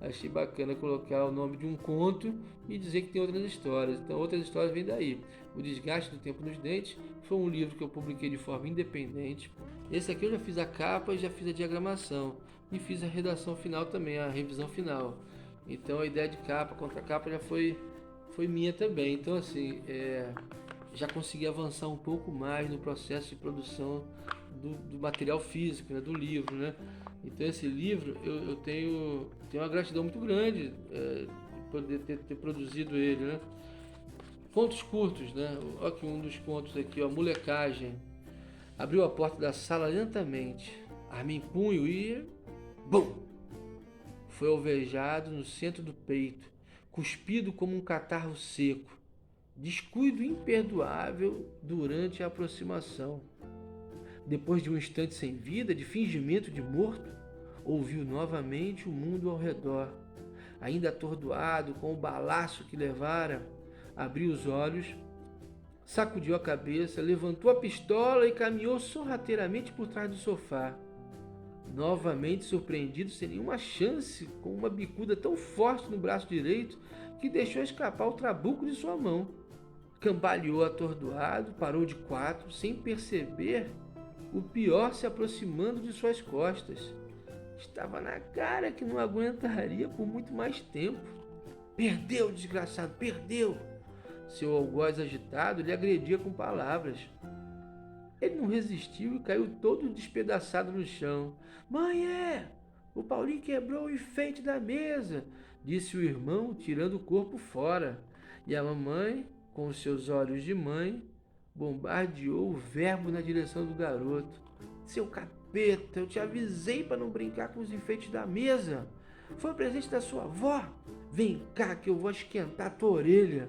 Achei bacana colocar o nome de um conto e dizer que tem outras histórias. Então, outras histórias vêm daí. O Desgaste do Tempo nos Dentes foi um livro que eu publiquei de forma independente. Esse aqui eu já fiz a capa e já fiz a diagramação. E fiz a redação final também, a revisão final. Então, a ideia de capa, contra capa já foi minha também. Então, assim, já consegui avançar um pouco mais no processo de produção do material físico, né, do livro, né? Então esse livro eu tenho uma gratidão muito grande de poder ter produzido ele, né? Contos curtos, né? Olha aqui um dos contos aqui, ó, Molecagem. Abriu a porta da sala lentamente, armei em punho e bum! Foi alvejado no centro do peito, cuspido como um catarro seco. Descuido imperdoável durante a aproximação. Depois de um instante sem vida, de fingimento de morto, ouviu novamente o mundo ao redor. Ainda atordoado com o balaço que levara, abriu os olhos, sacudiu a cabeça, levantou a pistola e caminhou sorrateiramente por trás do sofá. Novamente surpreendido, sem nenhuma chance, com uma bicuda tão forte no braço direito que deixou escapar o trabuco de sua mão. Cambaleou atordoado, parou de quatro, sem perceber o pior se aproximando de suas costas. Estava na cara que não aguentaria por muito mais tempo. Perdeu, desgraçado, perdeu! Seu algoz agitado lhe agredia com palavras. Ele não resistiu e caiu todo despedaçado no chão. Mãe, o Paulinho quebrou o enfeite da mesa, disse o irmão, tirando o corpo fora. E a mamãe, com os seus olhos de mãe, bombardeou o verbo na direção do garoto. Seu capeta, eu te avisei para não brincar com os enfeites da mesa. Foi o presente da sua avó. Vem cá que eu vou esquentar a tua orelha.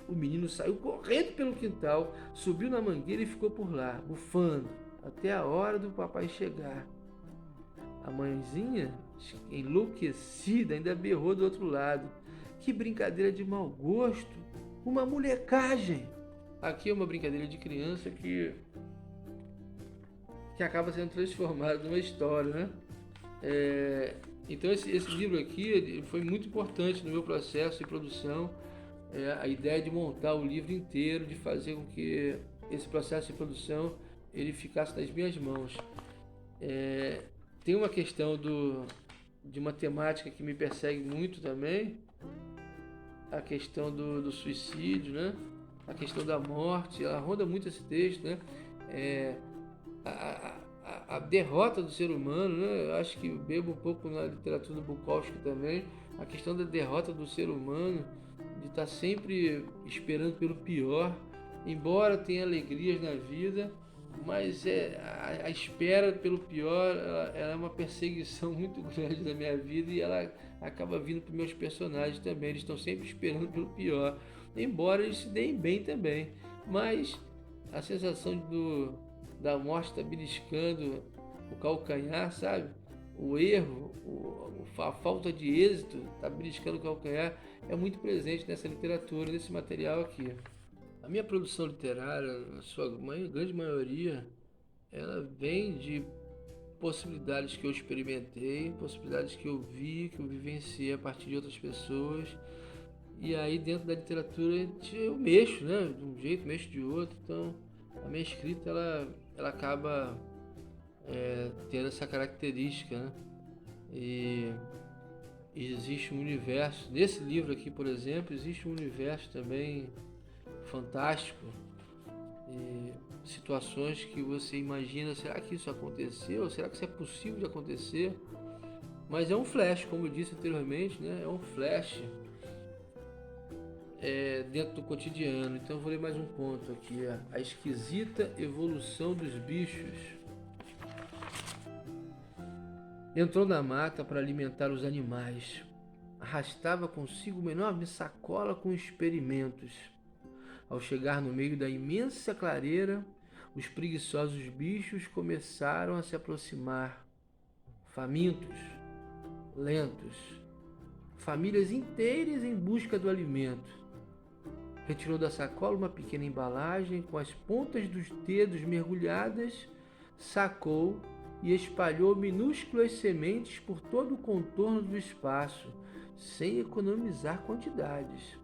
O menino saiu correndo pelo quintal, subiu na mangueira e ficou por lá, bufando, até a hora do papai chegar. A mãezinha, enlouquecida, ainda berrou do outro lado. Que brincadeira de mau gosto! Uma molecagem! Aqui é uma brincadeira de criança que acaba sendo transformada numa história, né? Então esse livro aqui ele foi muito importante no meu processo de produção. A ideia de montar o livro inteiro, de fazer com que esse processo de produção ele ficasse nas minhas mãos. Tem uma questão de uma temática que me persegue muito também, a questão do suicídio, né? A questão da morte, ela ronda muito esse texto, né? É, a derrota do ser humano, né? Eu acho que eu bebo um pouco na literatura do Bukowski também, a questão da derrota do ser humano, de estar sempre esperando pelo pior, embora tenha alegrias na vida, mas a espera pelo pior, ela é uma perseguição muito grande na minha vida e ela acaba vindo para os meus personagens também. Eles estão sempre esperando pelo pior, embora eles se deem bem também, mas a sensação da morte está beliscando o calcanhar, sabe? O erro, a falta de êxito está beliscando o calcanhar, é muito presente nessa literatura, nesse material aqui. A minha produção literária, na sua grande maioria, ela vem de possibilidades que eu experimentei, possibilidades que eu vi, que eu vivenciei a partir de outras pessoas. E aí dentro da literatura eu mexo, né? De um jeito, mexo de outro. Então a minha escrita ela acaba tendo essa característica, né? E existe um universo, nesse livro aqui, por exemplo, existe um universo também fantástico, e situações que você imagina, será que isso aconteceu? Será que isso é possível de acontecer? Mas é um flash, como eu disse anteriormente, né? É um flash dentro do cotidiano. Então eu vou ler mais um conto aqui, a esquisita evolução dos bichos. Entrou na mata para alimentar os animais. Arrastava consigo uma enorme sacola com experimentos. Ao chegar no meio da imensa clareira, os preguiçosos bichos começaram a se aproximar, famintos, lentos, famílias inteiras em busca do alimento. Retirou da sacola uma pequena embalagem com as pontas dos dedos mergulhadas, sacou e espalhou minúsculas sementes por todo o contorno do espaço, sem economizar quantidades.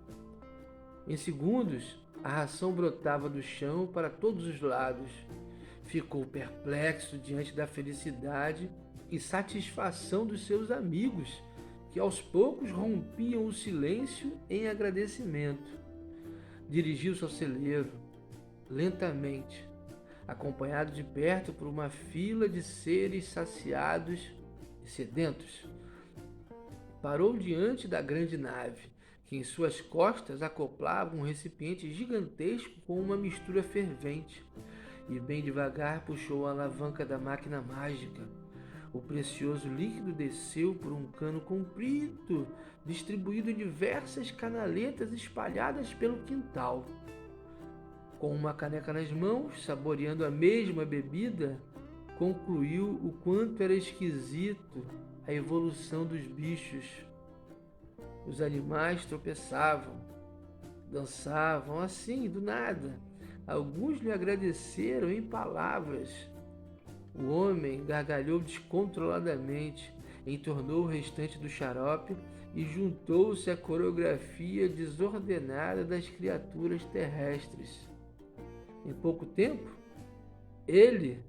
Em segundos, a ração brotava do chão para todos os lados. Ficou perplexo diante da felicidade e satisfação dos seus amigos, que aos poucos rompiam o silêncio em agradecimento. Dirigiu-se ao celeiro, lentamente, acompanhado de perto por uma fila de seres saciados e sedentos. Parou diante da grande nave, que em suas costas acoplava um recipiente gigantesco com uma mistura fervente, e bem devagar puxou a alavanca da máquina mágica. O precioso líquido desceu por um cano comprido, distribuído em diversas canaletas espalhadas pelo quintal. Com uma caneca nas mãos, saboreando a mesma bebida, concluiu o quanto era esquisito a evolução dos bichos. Os animais tropeçavam, dançavam assim, do nada. Alguns lhe agradeceram em palavras. O homem gargalhou descontroladamente, entornou o restante do xarope e juntou-se à coreografia desordenada das criaturas terrestres. Em pouco tempo, ele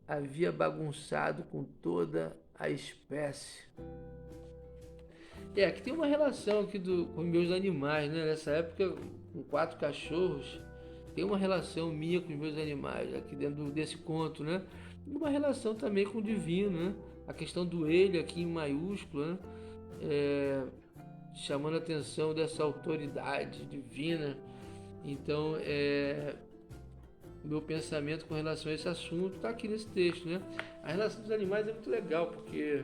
havia bagunçado com toda a espécie. Aqui tem uma relação aqui com meus animais, né? Nessa época, com 4 cachorros, tem uma relação minha com os meus animais, aqui dentro desse conto, né? Uma relação também com o divino, né? A questão do ele aqui em maiúsculo, né? Chamando a atenção dessa autoridade divina. Então, meu pensamento com relação a esse assunto está aqui nesse texto, né? A relação dos animais é muito legal, porque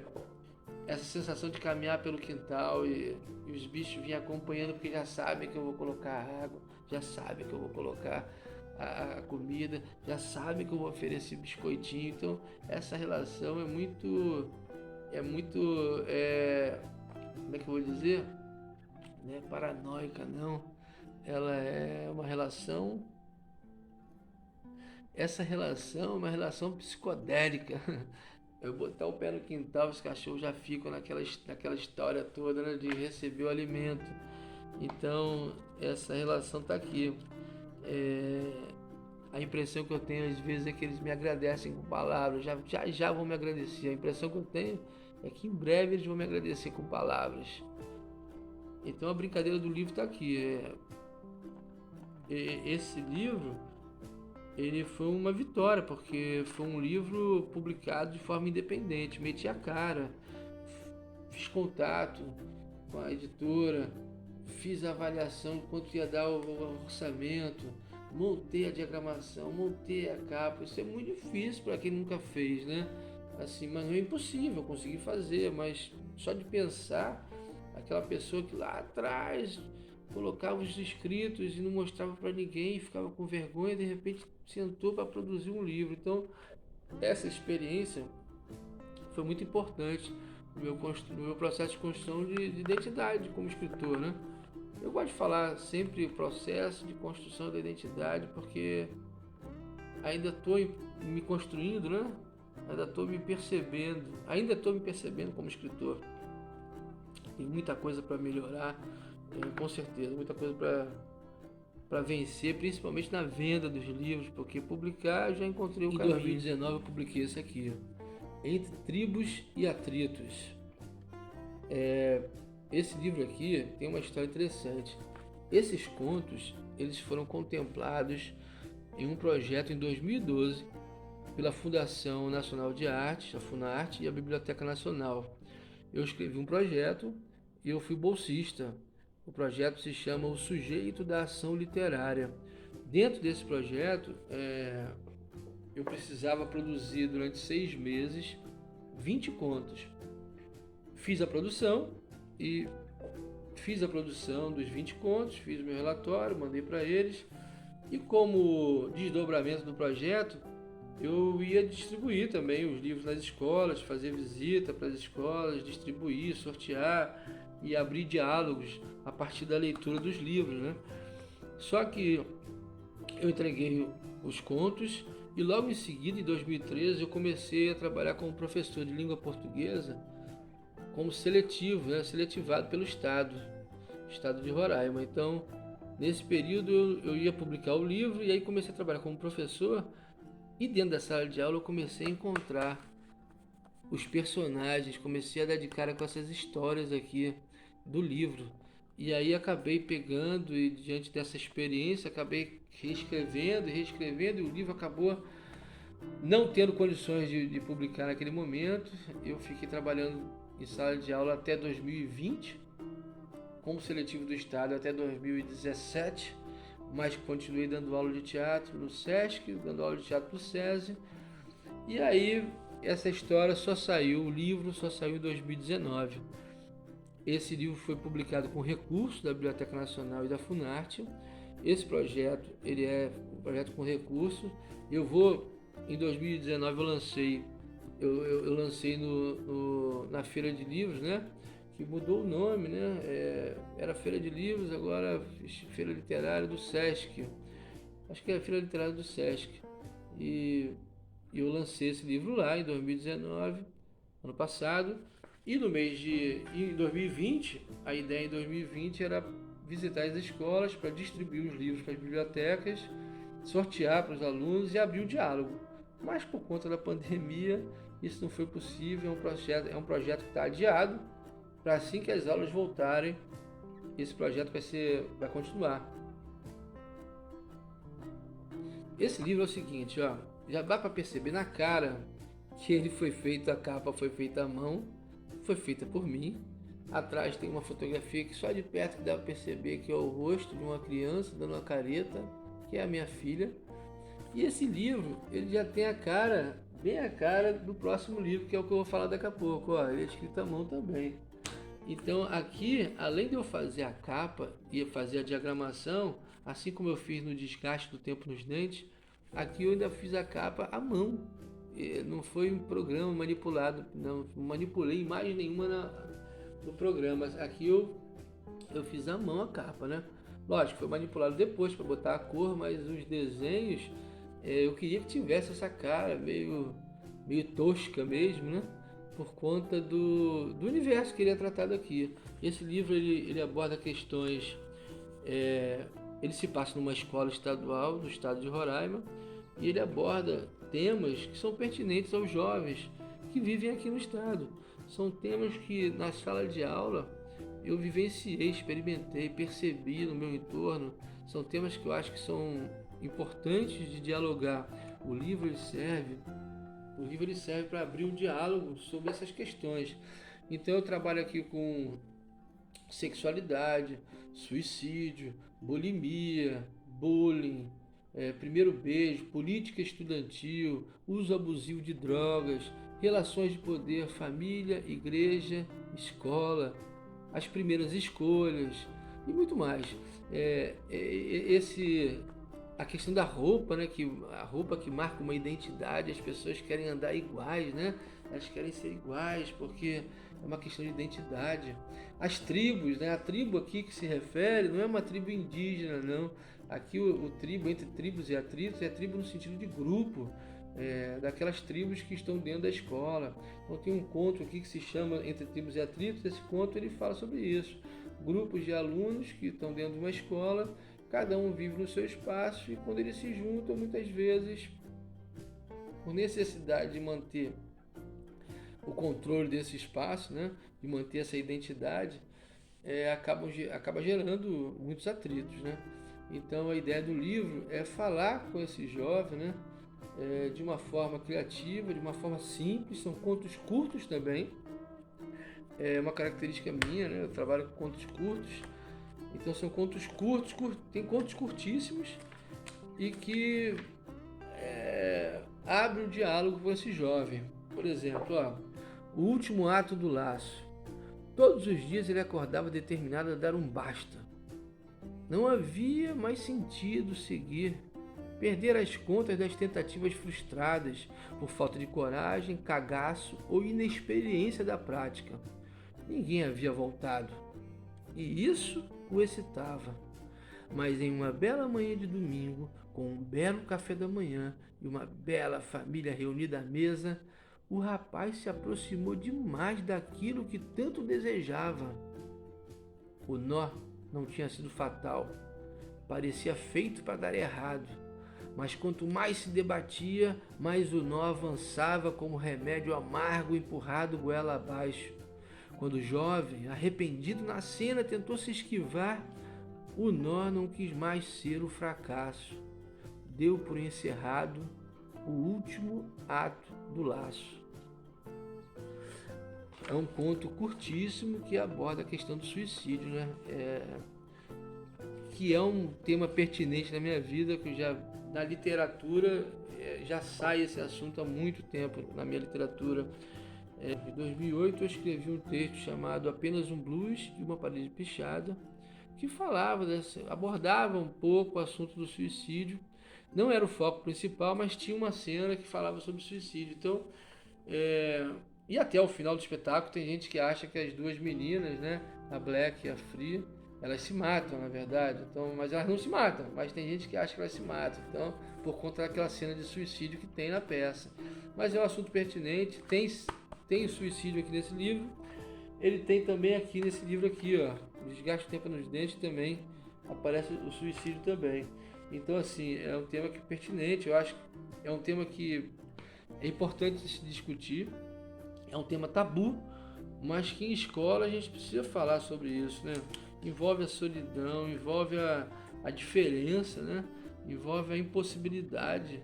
essa sensação de caminhar pelo quintal e os bichos virem acompanhando, porque já sabem que eu vou colocar a água, já sabem que eu vou colocar a comida, já sabem que eu vou oferecer biscoitinho. Então essa relação é muito, como é que eu vou dizer? Não é paranoica, não. Ela é uma relação, essa relação é uma relação psicodélica. eu botar o pé no quintal, os cachorros já ficam naquela história toda, né, de receber o alimento. Então, essa relação está aqui. A impressão que eu tenho às vezes é que eles me agradecem com palavras, já vão me agradecer. A impressão que eu tenho é que em breve eles vão me agradecer com palavras. Então a brincadeira do livro está aqui. Esse livro, ele foi uma vitória, porque foi um livro publicado de forma independente. Meti a cara, fiz contato com a editora, fiz a avaliação de quanto ia dar o orçamento, montei a diagramação, montei a capa. Isso é muito difícil para quem nunca fez, né? Assim, mas não é impossível, eu consegui fazer, mas só de pensar, aquela pessoa que lá atrás colocava os escritos e não mostrava para ninguém, ficava com vergonha, de repente sentou para produzir um livro. Então, essa experiência foi muito importante no meu processo de construção de identidade como escritor, né? Eu gosto de falar sempre processo de construção da identidade, porque ainda estou me construindo, né? Ainda estou me percebendo como escritor. Tem muita coisa para melhorar, com certeza, muita coisa para vencer, principalmente na venda dos livros, porque publicar eu já encontrei o caminho. Em 2019 eu publiquei esse aqui, Entre Tribos e Atritos. Esse livro aqui tem uma história interessante. Esses contos, eles foram contemplados em um projeto em 2012 pela Fundação Nacional de Artes, a Funarte, e a Biblioteca Nacional. Eu escrevi um projeto e eu fui bolsista. O projeto se chama O Sujeito da Ação Literária. Dentro desse projeto, eu precisava produzir durante 6 meses 20 contos. Fiz a produção dos 20 contos, fiz o meu relatório, mandei para eles. E como desdobramento do projeto, eu ia distribuir também os livros nas escolas, fazer visita para as escolas, distribuir, sortear e abrir diálogos a partir da leitura dos livros, né? Só que eu entreguei os contos e logo em seguida, em 2013, eu comecei a trabalhar como professor de língua portuguesa, como seletivo, né? Seletivado pelo Estado de Roraima. Então, nesse período eu ia publicar o livro e aí comecei a trabalhar como professor. E dentro da sala de aula eu comecei a encontrar os personagens, comecei a dar de cara com essas histórias aqui do livro. E aí acabei pegando e diante dessa experiência, acabei reescrevendo e o livro acabou não tendo condições de publicar naquele momento. Eu fiquei trabalhando em sala de aula até 2020, como seletivo do Estado até 2017. Mas continuei dando aula de teatro no SESC, dando aula de teatro no SESI. E aí essa história o livro só saiu em 2019. Esse livro foi publicado com recursos da Biblioteca Nacional e da Funarte. Esse projeto, ele é um projeto com recursos. Em 2019 eu lancei na Feira de Livros, né? Que mudou o nome, né? Era Feira de Livros, agora Feira Literária do SESC. Acho que é a Feira Literária do SESC. E eu lancei esse livro lá em 2019, ano passado. E em 2020, a ideia em 2020 era visitar as escolas para distribuir os livros para as bibliotecas, sortear para os alunos e abrir o diálogo. Mas por conta da pandemia, isso não foi possível. É um projeto que está adiado. Para assim que as aulas voltarem, esse projeto vai continuar. Esse livro é o seguinte, ó, já dá para perceber na cara que a capa foi feita à mão, foi feita por mim. Atrás tem uma fotografia que só de perto que dá para perceber que é o rosto de uma criança dando uma careta, que é a minha filha. E esse livro, ele já tem bem a cara do próximo livro, que é o que eu vou falar daqui a pouco, ó, ele é escrito à mão também. Então aqui, além de eu fazer a capa e fazer a diagramação, assim como eu fiz no Desgaste do Tempo nos Dentes, aqui eu ainda fiz a capa à mão. Não foi um programa manipulado, não manipulei imagem nenhuma no programa. Aqui eu fiz à mão a capa, né? Lógico, foi manipulado depois para botar a cor, mas os desenhos eu queria que tivesse essa cara meio meio tosca mesmo, né? Por conta do universo que ele é tratado aqui. Esse livro ele aborda questões. Ele se passa numa escola estadual do estado de Roraima e ele aborda temas que são pertinentes aos jovens que vivem aqui no estado. São temas que na sala de aula eu vivenciei, experimentei, percebi no meu entorno. São temas que eu acho que são importantes de dialogar. O livro ele serve para abrir um diálogo sobre essas questões. Então eu trabalho aqui com sexualidade, suicídio, bulimia, bullying, primeiro beijo, política estudantil, uso abusivo de drogas, relações de poder, família, igreja, escola, as primeiras escolhas e muito mais. A questão da roupa, né? Que a roupa que marca uma identidade, as pessoas querem andar iguais, né? Elas querem ser iguais porque é uma questão de identidade. As tribos, né? A tribo aqui que se refere não é uma tribo indígena, não. Aqui o tribo, entre tribos e atritos, é tribo no sentido de grupo, daquelas tribos que estão dentro da escola. Então tem um conto aqui que se chama Entre Tribos e Atritos. Esse conto ele fala sobre isso. Grupos de alunos que estão dentro de uma escola, cada um vive no seu espaço e quando eles se juntam, muitas vezes, por necessidade de manter o controle desse espaço, né, de manter essa identidade, acaba gerando muitos atritos, né? Então a ideia do livro é falar com esse jovem, né, de uma forma criativa, de uma forma simples. São contos curtos também, é uma característica minha, né? Eu trabalho com contos curtos, então são contos curtos, tem contos curtíssimos e que abrem um diálogo com esse jovem. Por exemplo, o último ato do laço. Todos os dias ele acordava determinado a dar um basta. Não havia mais sentido seguir. Perder as contas das tentativas frustradas por falta de coragem, cagaço ou inexperiência da prática. Ninguém havia voltado. E isso o excitava. Mas em uma bela manhã de domingo, com um belo café da manhã e uma bela família reunida à mesa, o rapaz se aproximou demais daquilo que tanto desejava. O nó não tinha sido fatal. Parecia feito para dar errado. Mas quanto mais se debatia, mais o nó avançava como remédio amargo empurrado goela abaixo. Quando o jovem, arrependido na cena, tentou se esquivar, o nó não quis mais ser o fracasso. Deu por encerrado o último ato do laço. É um conto curtíssimo que aborda a questão do suicídio, né? Que é um tema pertinente na minha vida, que já na literatura já sai esse assunto há muito tempo na minha literatura. Em 2008 eu escrevi um texto chamado Apenas um Blues e uma Parede Pichada, que abordava um pouco o assunto do suicídio. Não era o foco principal, mas tinha uma cena que falava sobre suicídio. Então, e até o final do espetáculo tem gente que acha que as duas meninas, né, a Black e a Free, elas se matam, na verdade. Então, mas elas não se matam, mas tem gente que acha que elas se matam. Então, por conta daquela cena de suicídio que tem na peça. Mas é um assunto pertinente, tem suicídio aqui nesse livro. Ele tem também aqui nesse livro aqui, Desgaste do Tempo nos Dentes, também aparece o suicídio também. Então, assim, é um tema que é pertinente. Eu acho que é um tema que é importante se discutir. É um tema tabu, mas que em escola a gente precisa falar sobre isso, né? Envolve a solidão, envolve a diferença, né? Envolve a impossibilidade,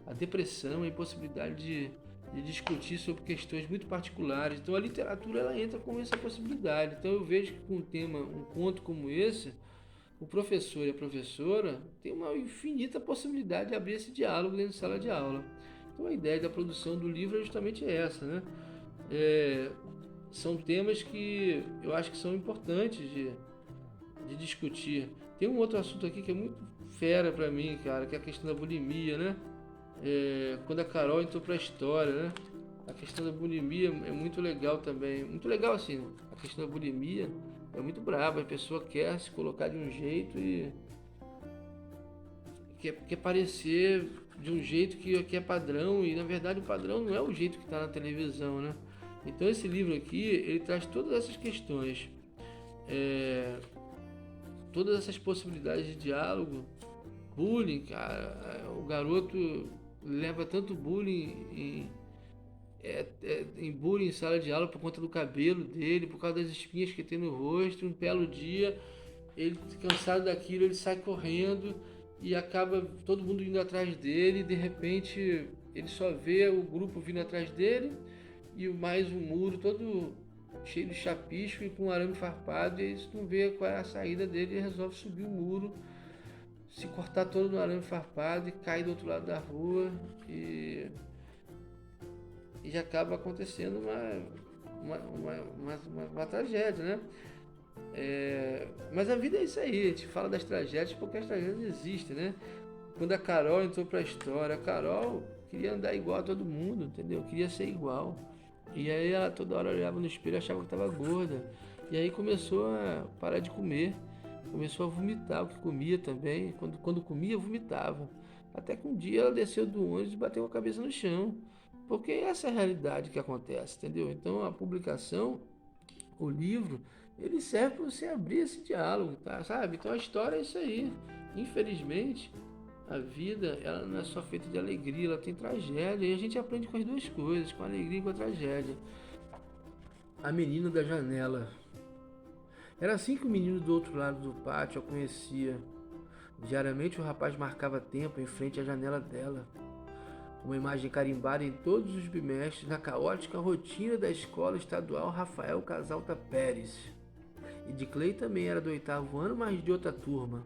a depressão, a impossibilidade de discutir sobre questões muito particulares. Então a literatura ela entra com essa possibilidade. Então eu vejo que com um conto como esse, o professor e a professora têm uma infinita possibilidade de abrir esse diálogo dentro da sala de aula. Então a ideia da produção do livro é justamente essa, né? São temas que eu acho que são importantes de discutir. Tem um outro assunto aqui que é muito fera pra mim, cara, que é a questão da bulimia, né? Quando a Carol entrou pra história, né? A questão da bulimia é muito legal também. Muito legal assim, a questão da bulimia é muito braba. A pessoa quer se colocar de um jeito e quer parecer de um jeito que é padrão, e na verdade o padrão não é o jeito que está na televisão, né? Então esse livro aqui, ele traz todas essas questões, todas essas possibilidades de diálogo. Bullying, cara, o garoto leva tanto bullying em bullying em sala de aula por conta do cabelo dele, por causa das espinhas que tem no rosto. Um belo dia, ele cansado daquilo, ele sai correndo e acaba todo mundo indo atrás dele, e de repente ele só vê o grupo vindo atrás dele e mais um muro todo cheio de chapisco e com arame farpado, e eles não vê qual é a saída dele, e resolve subir o muro, se cortar todo no arame farpado e cai do outro lado da rua, e já acaba acontecendo uma tragédia, né? Mas a vida é isso aí, a gente fala das tragédias porque as tragédias existem, né? Quando a Carol entrou pra história, a Carol queria andar igual a todo mundo, entendeu? Queria ser igual. E aí ela toda hora olhava no espelho e achava que estava gorda. E aí começou a parar de comer, começou a vomitar o que comia também. Quando comia, vomitava. Até que um dia ela desceu do ônibus e bateu a cabeça no chão. Porque essa é a realidade que acontece, entendeu? Então a publicação, o livro, ele serve para você abrir esse diálogo, tá? Sabe? Então a história é isso aí. Infelizmente, a vida, ela não é só feita de alegria, ela tem tragédia. E a gente aprende com as duas coisas, com a alegria e com a tragédia. A menina da janela. Era assim que o menino do outro lado do pátio a conhecia. Diariamente o rapaz marcava tempo em frente à janela dela. Uma imagem carimbada em todos os bimestres na caótica rotina da escola estadual Rafael Casalta Pérez. Ediclei também era do 8º ano, mas de outra turma.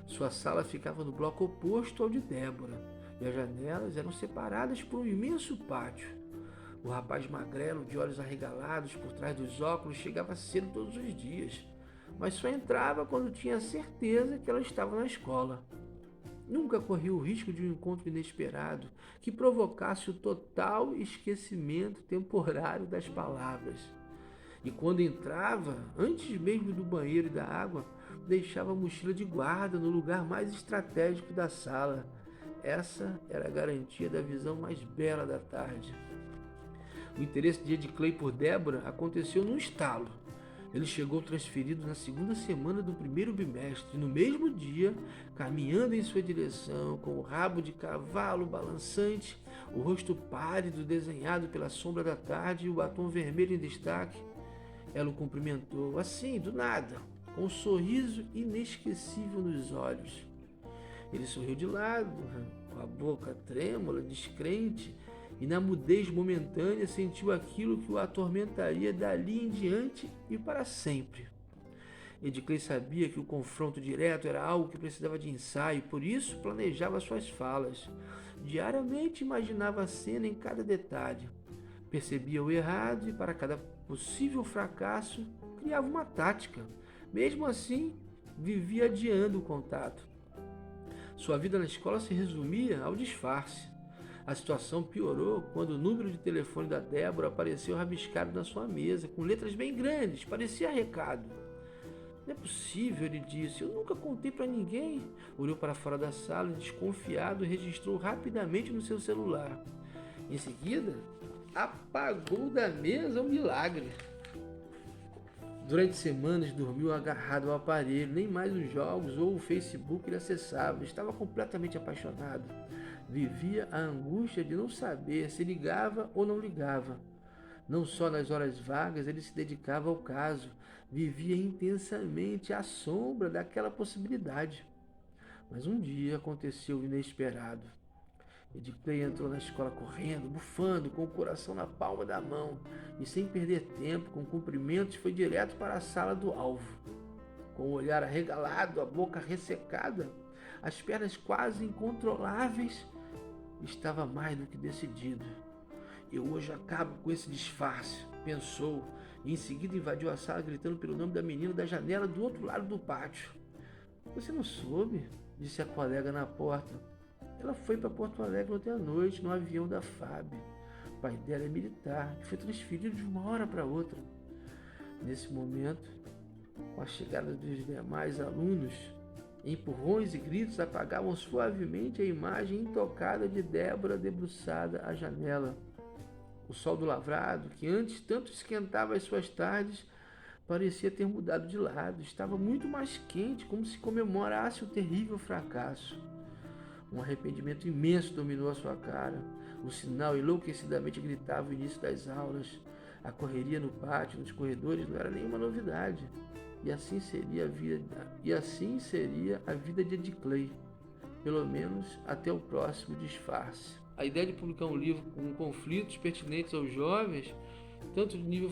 Sua sala ficava no bloco oposto ao de Débora, e as janelas eram separadas por um imenso pátio. O rapaz magrelo, de olhos arregalados por trás dos óculos, chegava cedo todos os dias, mas só entrava quando tinha certeza que ela estava na escola. Nunca corria o risco de um encontro inesperado que provocasse o total esquecimento temporário das palavras. E quando entrava, antes mesmo do banheiro e da água, deixava a mochila de guarda no lugar mais estratégico da sala. Essa era a garantia da visão mais bela da tarde. O interesse de Ediclei por Débora aconteceu num estalo. Ele chegou transferido na segunda semana do primeiro bimestre, e no mesmo dia, caminhando em sua direção, com o rabo de cavalo balançante, o rosto pálido desenhado pela sombra da tarde e o batom vermelho em destaque, ela o cumprimentou, assim, do nada, com um sorriso inesquecível nos olhos. Ele sorriu de lado, com a boca trêmula, descrente, e na mudez momentânea sentiu aquilo que o atormentaria dali em diante e para sempre. Ediclei sabia que o confronto direto era algo que precisava de ensaio, por isso planejava suas falas. Diariamente imaginava a cena em cada detalhe. Percebia o errado e para cada possível fracasso criava uma tática. Mesmo assim, vivia adiando o contato. Sua vida na escola se resumia ao disfarce. A situação piorou quando o número de telefone da Débora apareceu rabiscado na sua mesa, com letras bem grandes, parecia recado. Não é possível, ele disse, eu nunca contei para ninguém. Olhou para fora da sala e, desconfiado, registrou rapidamente no seu celular. Em seguida, apagou da mesa um milagre. Durante semanas dormiu agarrado ao aparelho, nem mais os jogos ou o Facebook ele acessava, estava completamente apaixonado. Vivia a angústia de não saber se ligava ou não ligava. Não só nas horas vagas ele se dedicava ao caso, vivia intensamente à sombra daquela possibilidade. Mas um dia aconteceu o inesperado. Ediclei entrou na escola correndo, bufando, com o coração na palma da mão, e sem perder tempo, com cumprimentos, foi direto para a sala do alvo. Com o olhar arregalado, a boca ressecada, as pernas quase incontroláveis, estava mais do que decidido. Eu hoje acabo com esse disfarce, pensou, e em seguida invadiu a sala gritando pelo nome da menina da janela do outro lado do pátio. Você não soube? Disse a colega na porta. Ela foi para Porto Alegre ontem à noite, no avião da FAB. O pai dela é militar, que foi transferido de uma hora para outra. Nesse momento, com a chegada dos demais alunos, Empurrões e gritos apagavam suavemente a imagem intocada de Débora debruçada à janela. O sol do lavrado, que antes tanto esquentava as suas tardes, parecia ter mudado de lado. Estava muito mais quente, como se comemorasse o terrível fracasso. Um arrependimento imenso dominou a sua cara. O sinal enlouquecidamente gritava o início das aulas. A correria no pátio, nos corredores, não era nenhuma novidade. E assim seria a vida de Ed Clay, pelo menos até o próximo disfarce. A ideia de publicar um livro com conflitos pertinentes aos jovens, tanto no nível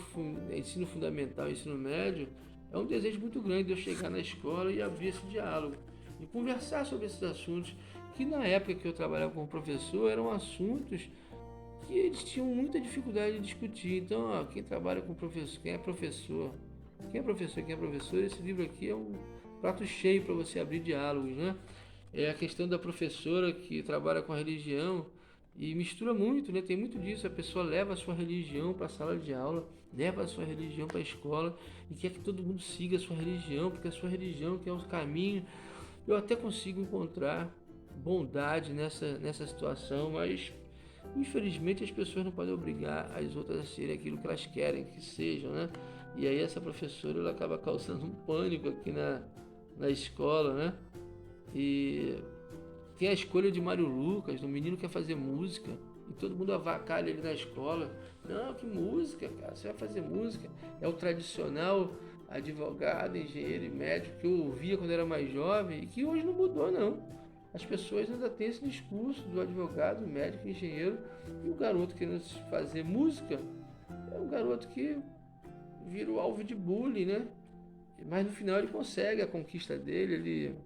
ensino fundamental e ensino médio, é um desejo muito grande de eu chegar na escola e abrir esse diálogo e conversar sobre esses assuntos que na época que eu trabalhava como professor eram assuntos que eles tinham muita dificuldade de discutir. Então, quem trabalha com professor, quem é professor, esse livro aqui é um prato cheio para você abrir diálogos, né? É a questão da professora que trabalha com a religião e mistura muito, né? Tem muito disso, a pessoa leva a sua religião para a sala de aula, leva a sua religião para a escola e quer que todo mundo siga a sua religião, porque a sua religião que é o caminho. Eu até consigo encontrar bondade nessa situação, mas infelizmente as pessoas não podem obrigar as outras a serem aquilo que elas querem que sejam, né? E aí essa professora ela acaba causando um pânico aqui na escola, né? E tem a escolha de Mário Lucas, o menino quer fazer música e todo mundo avacalha ele na escola. Não, que música, cara, você vai fazer música. É o tradicional advogado, engenheiro e médico que eu ouvia quando era mais jovem e que hoje não mudou, não. As pessoas ainda têm esse discurso do advogado, médico, engenheiro, e o garoto querendo fazer música é um garoto que vira o alvo de bullying, né? Mas no final ele consegue a conquista dele,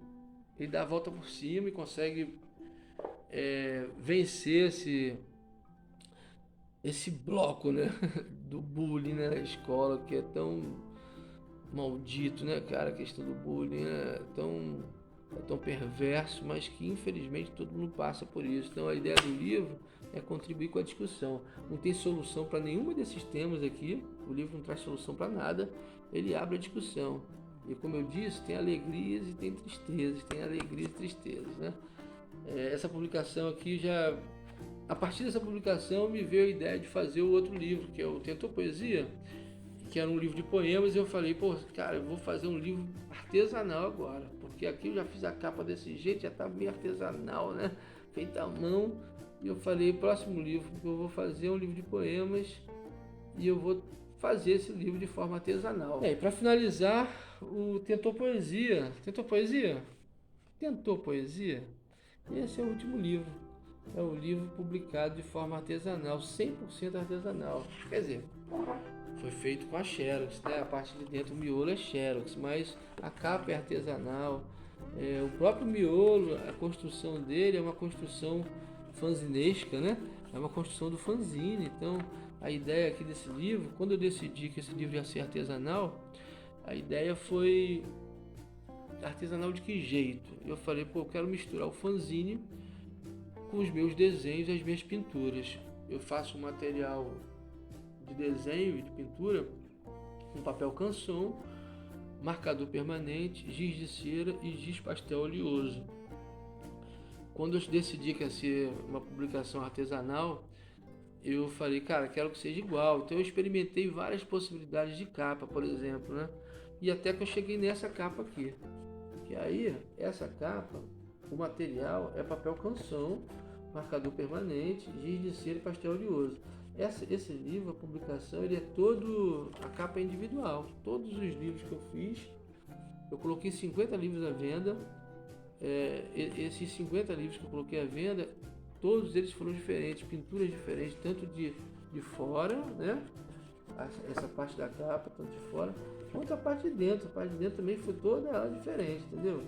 ele dá a volta por cima e consegue vencer esse bloco, né? Do bullying, né? Na escola, que é tão maldito, né, cara? A questão do bullying é tão perverso, mas que infelizmente todo mundo passa por isso. Então a ideia do livro é contribuir com a discussão. Não tem solução para nenhum desses temas aqui, o livro não traz solução para nada, ele abre a discussão. E como eu disse, tem alegrias e tem tristezas, né? Essa publicação aqui a partir dessa publicação me veio a ideia de fazer o outro livro, que é o Tentou Poesia, que era um livro de poemas, e eu falei, pô, cara, eu vou fazer um livro artesanal agora, porque aqui eu já fiz a capa desse jeito, já tá meio artesanal, né? Feita à mão. E eu falei, próximo livro que eu vou fazer é um livro de poemas e eu vou fazer esse livro de forma artesanal. E para finalizar, o Tentou Poesia. Tentou Poesia? Tentou Poesia? Esse é o último livro. É o livro publicado de forma artesanal, 100% artesanal. Quer dizer, foi feito com a Xerox, né? A parte de dentro, o miolo é Xerox, mas a capa é artesanal. O próprio miolo, a construção dele é uma construção fanzinesca, né? É uma construção do fanzine. Então, a ideia aqui desse livro, quando eu decidi que esse livro ia ser artesanal, a ideia foi artesanal de que jeito? Eu falei, pô, eu quero misturar o fanzine com os meus desenhos e as minhas pinturas. Eu faço um material de desenho e de pintura com papel canson, marcador permanente, giz de cera e giz pastel oleoso. Quando eu decidi que ia ser uma publicação artesanal, eu falei, cara, quero que seja igual. Então eu experimentei várias possibilidades de capa, por exemplo, né? E até que eu cheguei nessa capa aqui. Que aí, essa capa, o material é papel canson, marcador permanente, giz de cera e pastel oleoso. Esse livro, a publicação, ele é todo, a capa é individual. Todos os livros que eu fiz, eu coloquei 50 livros à venda. Esses 50 livros que eu coloquei à venda, todos eles foram diferentes, pinturas diferentes, tanto de fora, né? Essa parte da capa, tanto de fora, quanto a parte de dentro. A parte de dentro também foi toda ela diferente, entendeu?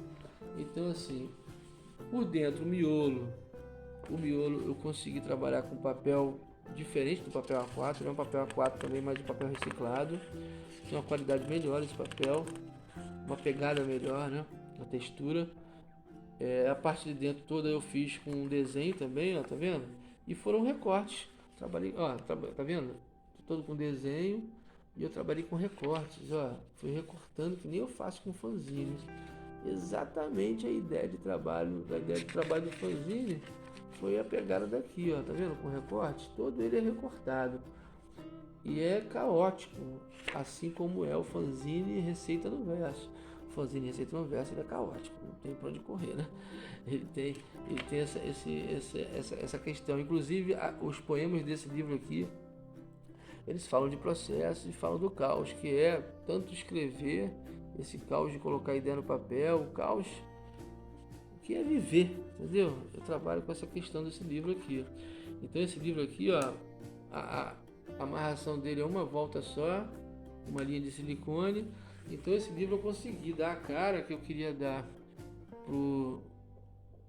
Então, assim, por dentro, o miolo eu consegui trabalhar com papel diferente do papel A4, não é um papel A4 também, mas um papel reciclado. Tem uma qualidade melhor esse papel, uma pegada melhor, né? A textura. A parte de dentro toda eu fiz com um desenho também, ó, tá vendo? E foram recortes. Trabalhei, ó, tá vendo? Todo com desenho e eu trabalhei com recortes, ó. Fui recortando que nem eu faço com fanzines. exatamente a ideia de trabalho do fanzine foi a pegada daqui, ó, tá vendo? Com recorte, todo ele é recortado e é caótico, assim como é o fanzine Receita no Verso. O fanzine Receita no Verso ele é caótico, não tem pra onde correr, né? Ele tem essa questão. Inclusive, os poemas desse livro aqui, eles falam de processo e falam do caos, que é tanto escrever, esse caos de colocar a ideia no papel, o caos que é viver, entendeu? Eu trabalho com essa questão desse livro aqui. Então esse livro aqui, ó, a amarração dele é uma volta só, uma linha de silicone. Então esse livro eu consegui dar a cara que eu queria dar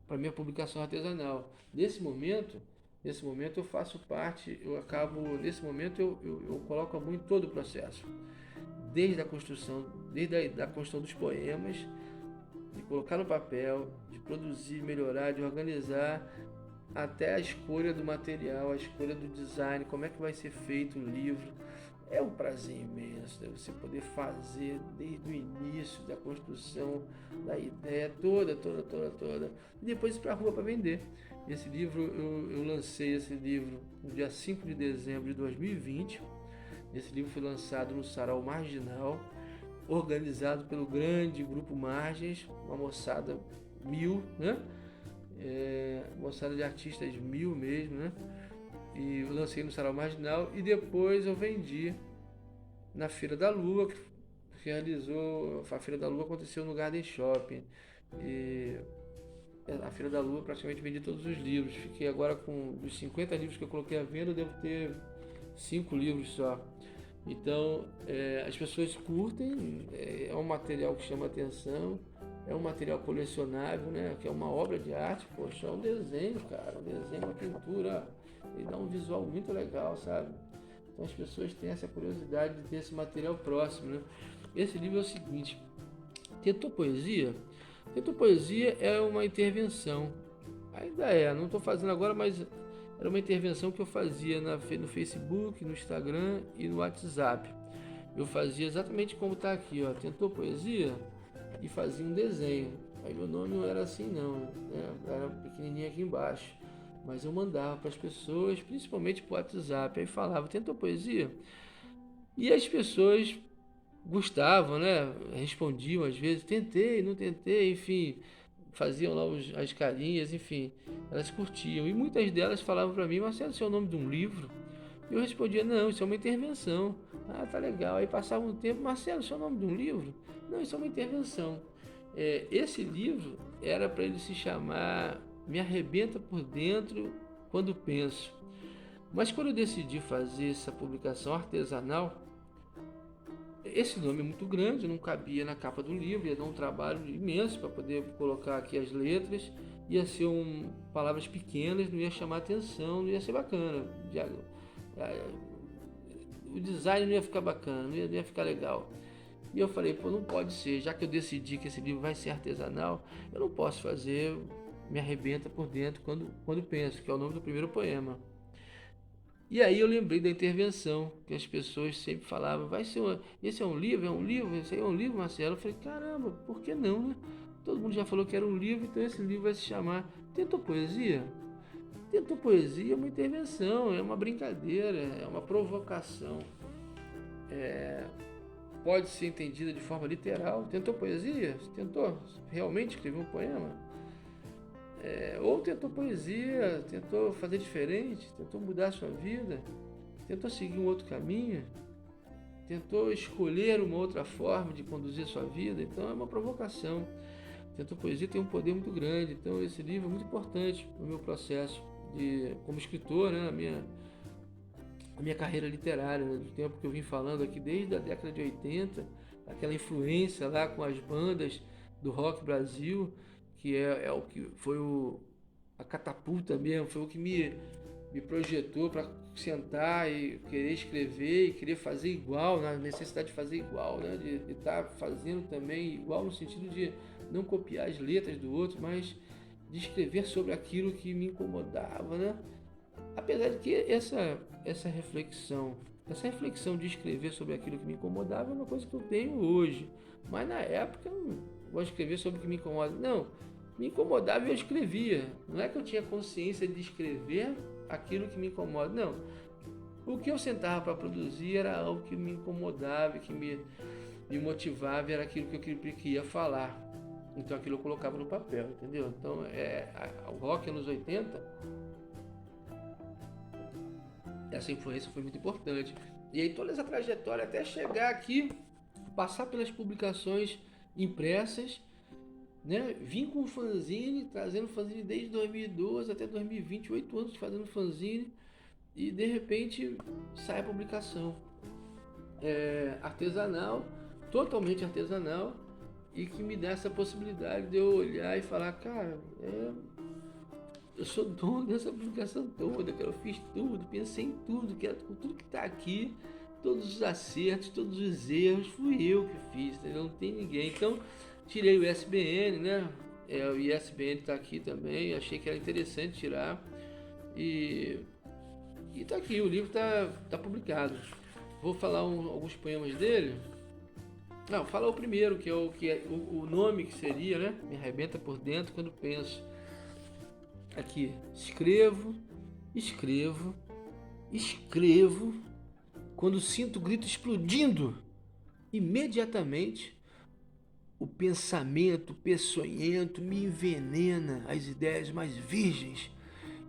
para minha publicação artesanal. Nesse momento eu faço parte, nesse momento eu coloco a mão em todo o processo. Desde a construção, da construção dos poemas, de colocar no papel, de produzir, melhorar, de organizar, até a escolha do material, a escolha do design, como é que vai ser feito o livro. É um prazer imenso, né? Você poder fazer desde o início da construção, da ideia toda, e depois ir para a rua para vender. Esse livro, eu lancei esse livro no dia 5 de dezembro de 2020. Esse livro foi lançado no Sarau Marginal, organizado pelo grande grupo Margens, uma moçada 1000, né? Moçada de artistas 1000 mesmo, né? E eu lancei no Sarau Marginal e depois eu vendi na Feira da Lua, que realizou, a Feira da Lua aconteceu no Garden Shopping. E a Feira da Lua praticamente vendi todos os livros. Fiquei agora com dos 50 livros que eu coloquei à venda, eu devo ter 5 livros só. Então, as pessoas curtem, é um material que chama atenção, é um material colecionável, né? Que é uma obra de arte, poxa, é um desenho, cara, um desenho, uma pintura, ele dá um visual muito legal, sabe? Então as pessoas têm essa curiosidade de ter esse material próximo, né? Esse livro é o seguinte, Tentou Poesia? Tentou Poesia é uma intervenção, ainda não estou fazendo agora, mas era uma intervenção que eu fazia no Facebook, no Instagram e no WhatsApp. Eu fazia exatamente como está aqui, ó, Tentou Poesia, e fazia um desenho. Aí meu nome não era assim não, né? Era pequenininho aqui embaixo. Mas eu mandava para as pessoas, principalmente por WhatsApp, aí falava, Tentou Poesia? E as pessoas gostavam, né? Respondiam às vezes, tentei, não tentei, enfim, faziam lá as carinhas, enfim, elas curtiam. E muitas delas falavam para mim, Marcelo, isso é o nome de um livro? E eu respondia, não, isso é uma intervenção. Ah, tá legal. Aí passava um tempo, Marcelo, isso é o nome de um livro? Não, isso é uma intervenção. Esse livro era para ele se chamar Me Arrebenta por Dentro Quando Penso. Mas quando eu decidi fazer essa publicação artesanal, esse nome é muito grande, não cabia na capa do livro, ia dar um trabalho imenso para poder colocar aqui as letras, ia ser palavras pequenas, não ia chamar atenção, não ia ser bacana. O design não ia ficar bacana, não ia ficar legal. E eu falei, pô, não pode ser, já que eu decidi que esse livro vai ser artesanal, eu não posso fazer Me Arrebenta por Dentro quando penso, que é o nome do primeiro poema. E aí eu lembrei da intervenção, que as pessoas sempre falavam, esse é um livro, esse aí é um livro, Marcelo. Eu falei, caramba, por que não, né? Todo mundo já falou que era um livro, então esse livro vai se chamar Tentou Poesia? Tentou Poesia é uma intervenção, é uma brincadeira, é uma provocação. Pode ser entendida de forma literal. Tentou poesia? Tentou realmente escrever um poema? Ou tentou poesia, tentou fazer diferente, tentou mudar a sua vida, tentou seguir um outro caminho, tentou escolher uma outra forma de conduzir a sua vida. Então é uma provocação. Tentou Poesia tem um poder muito grande. Então esse livro é muito importante no meu processo como escritor, né, a minha carreira literária, né, do tempo que eu vim falando aqui desde a década de 80, aquela influência lá com as bandas do rock Brasil, que é o que foi a catapulta mesmo, foi o que me projetou para sentar e querer escrever e querer fazer igual, na necessidade de fazer igual, né, de estar fazendo também igual no sentido de não copiar as letras do outro, mas de escrever sobre aquilo que me incomodava, né? Apesar de que essa reflexão de escrever sobre aquilo que me incomodava é uma coisa que eu tenho hoje, mas na época gosto de escrever sobre o que me incomoda. Não, me incomodava e eu escrevia. Não é que eu tinha consciência de escrever aquilo que me incomoda, não. O que eu sentava para produzir era algo que me incomodava, que me motivava, era aquilo que eu queria falar. Então aquilo eu colocava no papel, entendeu? Então o rock nos 80, essa influência foi muito importante. E aí toda essa trajetória até chegar aqui, passar pelas publicações impressas, né? Vim com o fanzine, trazendo fanzine desde 2012 até 2020, 8 anos fazendo fanzine, e de repente sai a publicação. Artesanal, totalmente artesanal, e que me dá essa possibilidade de eu olhar e falar, cara, eu sou dono dessa publicação toda, cara, eu fiz tudo, pensei em tudo, tudo que está aqui, todos os acertos, todos os erros, fui eu que fiz, entendeu? Não tem ninguém. Então, tirei o ISBN, né? O ISBN está aqui também, achei que era interessante tirar, e tá aqui, o livro tá publicado. Vou falar alguns poemas dele. Não, fala o primeiro, que é o nome que seria, né? Me arrebenta por dentro quando penso. Aqui, escrevo, escrevo, escrevo. Quando sinto o grito explodindo, imediatamente o pensamento peçonhento me envenena as ideias mais virgens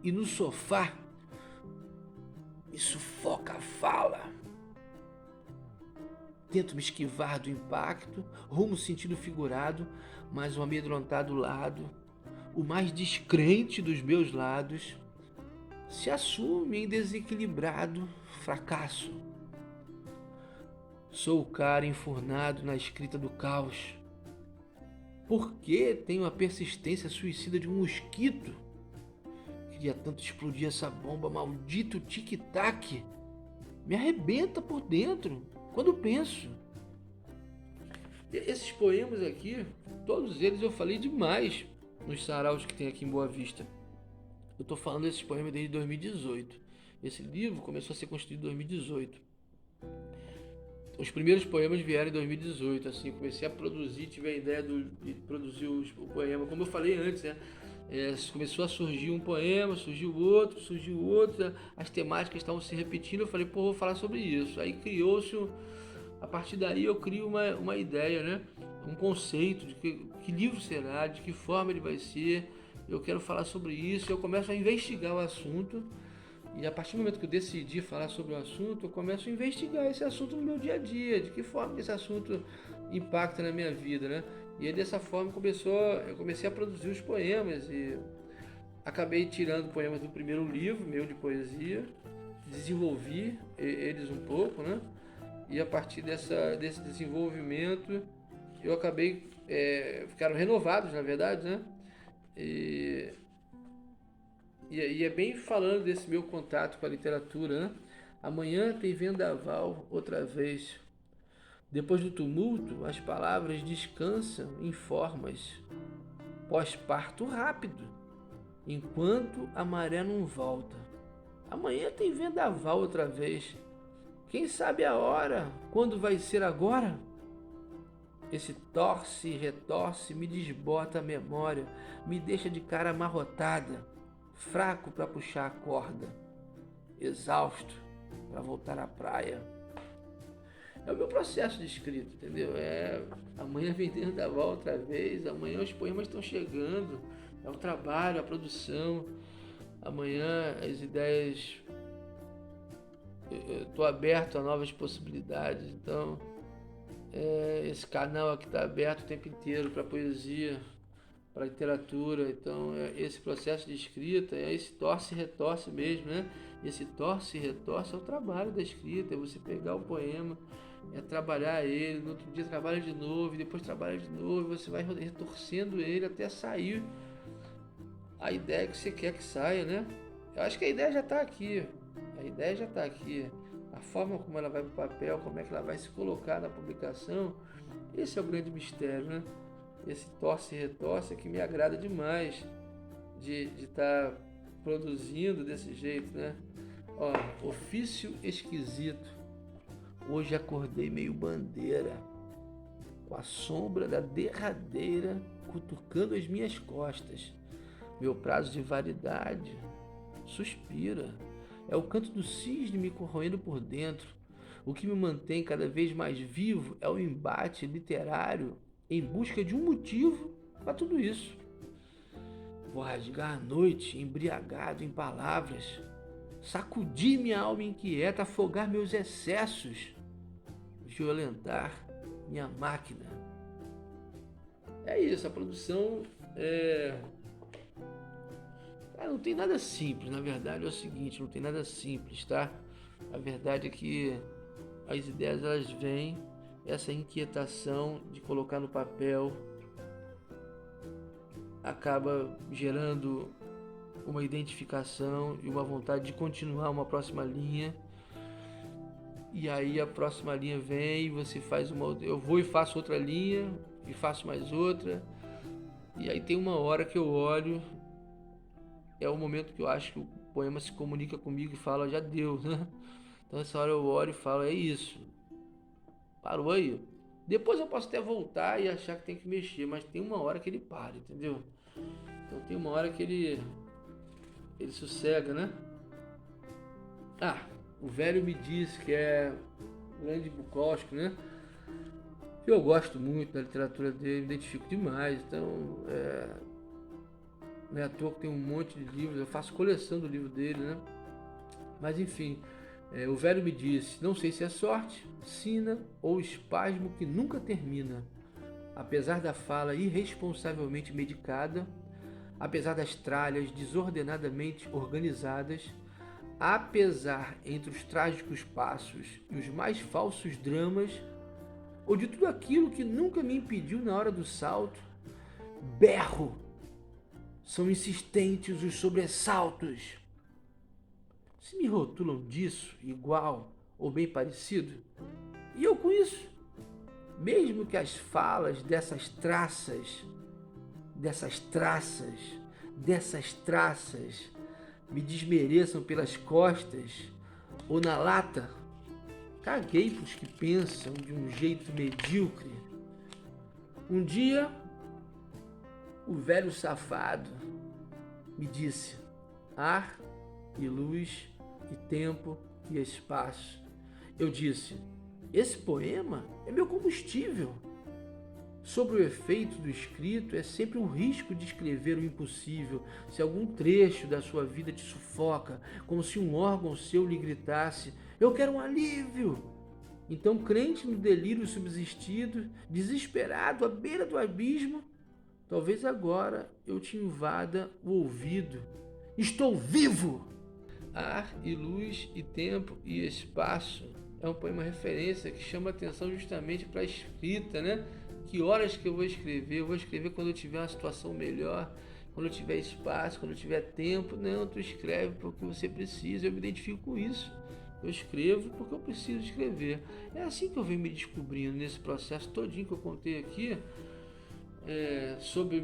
e no sofá me sufoca a fala. Tento me esquivar do impacto, rumo sentido figurado, mas o amedrontado lado, o mais descrente dos meus lados, se assume em desequilibrado fracasso. Sou o cara enfurnado na escrita do caos. Por que tenho a persistência suicida de um mosquito? Queria tanto explodir essa bomba, maldito tic-tac. Me arrebenta por dentro quando penso. Esses poemas aqui, todos eles eu falei demais nos saraus que tem aqui em Boa Vista. Eu estou falando desses poemas desde 2018. Esse livro começou a ser construído em 2018. Os primeiros poemas vieram em 2018, assim, comecei a produzir, tive a ideia de produzir o poema, como eu falei antes, né? Começou a surgir um poema, surgiu outro, as temáticas estavam se repetindo, eu falei, vou falar sobre isso. Aí criou-se, a partir daí eu crio uma ideia, né? Um conceito de que livro será, de que forma ele vai ser, eu quero falar sobre isso, eu começo a investigar o assunto. E a partir do momento que eu decidi falar sobre o assunto, eu começo a investigar esse assunto no meu dia a dia, de que forma esse assunto impacta na minha vida, né? E aí dessa forma eu comecei a produzir os poemas e acabei tirando poemas do primeiro livro meu de poesia, desenvolvi eles um pouco, né? E a partir desse desenvolvimento eu acabei, ficaram renovados, na verdade, né? E é bem falando desse meu contato com a literatura, né? Amanhã tem vendaval outra vez. Depois do tumulto, as palavras descansam em formas. Pós-parto rápido, enquanto a maré não volta. Amanhã tem vendaval outra vez. Quem sabe a hora, quando vai ser agora? Esse torce e retorce me desbota a memória, me deixa de cara amarrotada, fraco para puxar a corda, exausto para voltar à praia. É o meu processo de escrita, entendeu? Amanhã vem vendaval outra vez, amanhã os poemas estão chegando, é o trabalho, a produção, amanhã as ideias, eu estou aberto a novas possibilidades, então esse canal aqui está aberto o tempo inteiro para poesia, para literatura. Então esse processo de escrita é esse torce e retorce mesmo, né? Esse torce e retorce é o trabalho da escrita, é você pegar o poema, trabalhar ele, no outro dia trabalha de novo, e depois trabalha de novo, e você vai retorcendo ele até sair a ideia que você quer que saia, né? Eu acho que a ideia já está aqui, a forma como ela vai para o papel, como é que ela vai se colocar na publicação, esse é o grande mistério, né? Esse torce e retorce que me agrada demais de estar produzindo desse jeito, né? Ofício esquisito. Hoje acordei meio bandeira. com a sombra da derradeira cutucando as minhas costas. Meu prazo de validade suspira. É o canto do cisne me corroendo por dentro. O que me mantém cada vez mais vivo é o embate literário em busca de um motivo para tudo isso. Vou rasgar a noite embriagado em palavras, sacudir minha alma inquieta, afogar meus excessos, violentar minha máquina. É isso, a produção não tem nada simples, na verdade é o seguinte, não tem nada simples, tá? A verdade é que as ideias elas vêm, essa inquietação de colocar no papel acaba gerando uma identificação e uma vontade de continuar uma próxima linha. E aí a próxima linha vem e você faz uma outra. Eu vou e faço outra linha e faço mais outra. E aí tem uma hora que eu olho, é o momento que eu acho que o poema se comunica comigo e fala, já deu, né? Então essa hora eu olho e falo, é isso. Parou aí. Depois eu posso até voltar e achar que tem que mexer, mas tem uma hora que ele para, entendeu? Então tem uma hora que ele sossega, né? O velho me disse que é grande Bukowski, né? Eu gosto muito da literatura dele, me identifico demais, então não é à toa que tem um monte de livros, eu faço coleção do livro dele, né? Mas enfim, o velho me disse, não sei se é sorte, sina ou espasmo que nunca termina. Apesar da fala irresponsavelmente medicada, apesar das tralhas desordenadamente organizadas, apesar entre os trágicos passos e os mais falsos dramas, ou de tudo aquilo que nunca me impediu na hora do salto, berro. São insistentes os sobressaltos. Se me rotulam disso, igual ou bem parecido, e eu com isso, mesmo que as falas dessas traças me desmereçam pelas costas ou na lata, caguei pros que pensam de um jeito medíocre. Um dia, o velho safado me disse, ar e luz e tempo e espaço. Eu disse, esse poema é meu combustível. Sobre o efeito do escrito, é sempre um risco de escrever o impossível. Se algum trecho da sua vida te sufoca, como se um órgão seu lhe gritasse, eu quero um alívio. Então, crente no delírio subsistido, desesperado à beira do abismo, talvez agora eu te invada o ouvido. Estou vivo! Ar e luz e tempo e espaço é um poema referência que chama atenção justamente para a escrita, né? Que horas que eu vou escrever? Eu vou escrever quando eu tiver uma situação melhor, quando eu tiver espaço, quando eu tiver tempo. Não, tu escreve porque você precisa, eu me identifico com isso. Eu escrevo porque eu preciso escrever. É assim que eu venho me descobrindo nesse processo todinho que eu contei aqui, sobre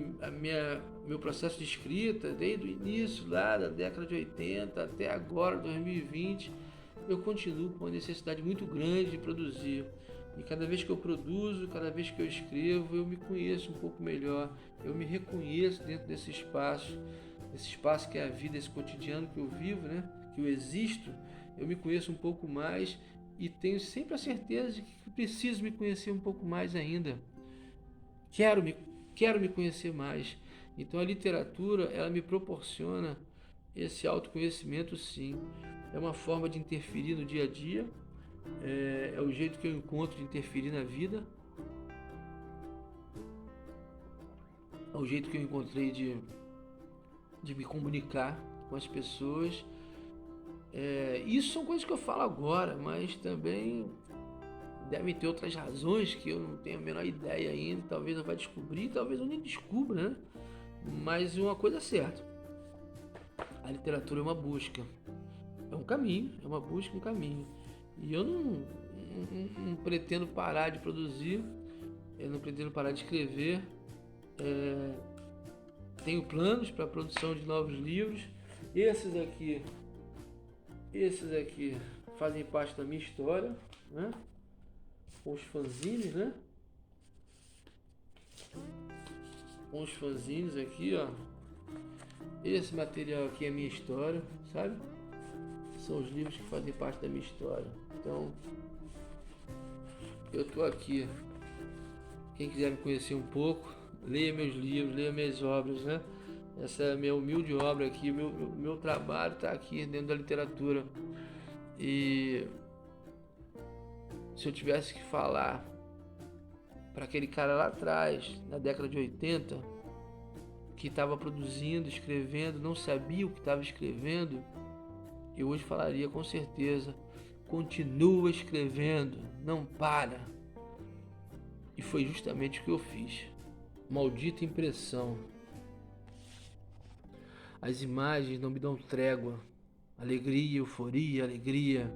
meu processo de escrita, desde o início lá da década de 80 até agora, 2020, eu continuo com uma necessidade muito grande de produzir. E cada vez que eu produzo, cada vez que eu escrevo, eu me conheço um pouco melhor, eu me reconheço dentro desse espaço que é a vida, esse cotidiano que eu vivo, né? Que eu existo, eu me conheço um pouco mais e tenho sempre a certeza de que preciso me conhecer um pouco mais ainda. Quero me conhecer mais. Então a literatura, ela me proporciona esse autoconhecimento, sim. É uma forma de interferir no dia a dia, é o jeito que eu encontro de interferir na vida, é o jeito que eu encontrei de me comunicar com as pessoas. Isso são coisas que eu falo agora, mas também devem ter outras razões que eu não tenho a menor ideia ainda. Talvez eu vá descobrir, talvez eu nem descubra, né? Mas uma coisa é certa, a literatura é uma busca, é um caminho, é uma busca, um caminho. E eu não pretendo parar de produzir, eu não pretendo parar de escrever. Tenho planos para a produção de novos livros. Esses aqui fazem parte da minha história, né? Com os fanzines, né? com os fanzines aqui, ó. Esse material aqui é a minha história, sabe? São os livros que fazem parte da minha história. Então, eu tô aqui. Quem quiser me conhecer um pouco, leia meus livros, leia minhas obras, né? Essa é a minha humilde obra aqui, meu trabalho está aqui dentro da literatura. E se eu tivesse que falar para aquele cara lá atrás, na década de 80, que estava produzindo, escrevendo, não sabia o que estava escrevendo, eu hoje falaria com certeza: continua escrevendo, não para. E foi justamente o que eu fiz. Maldita impressão. As imagens não me dão trégua. Alegria, euforia, alegria.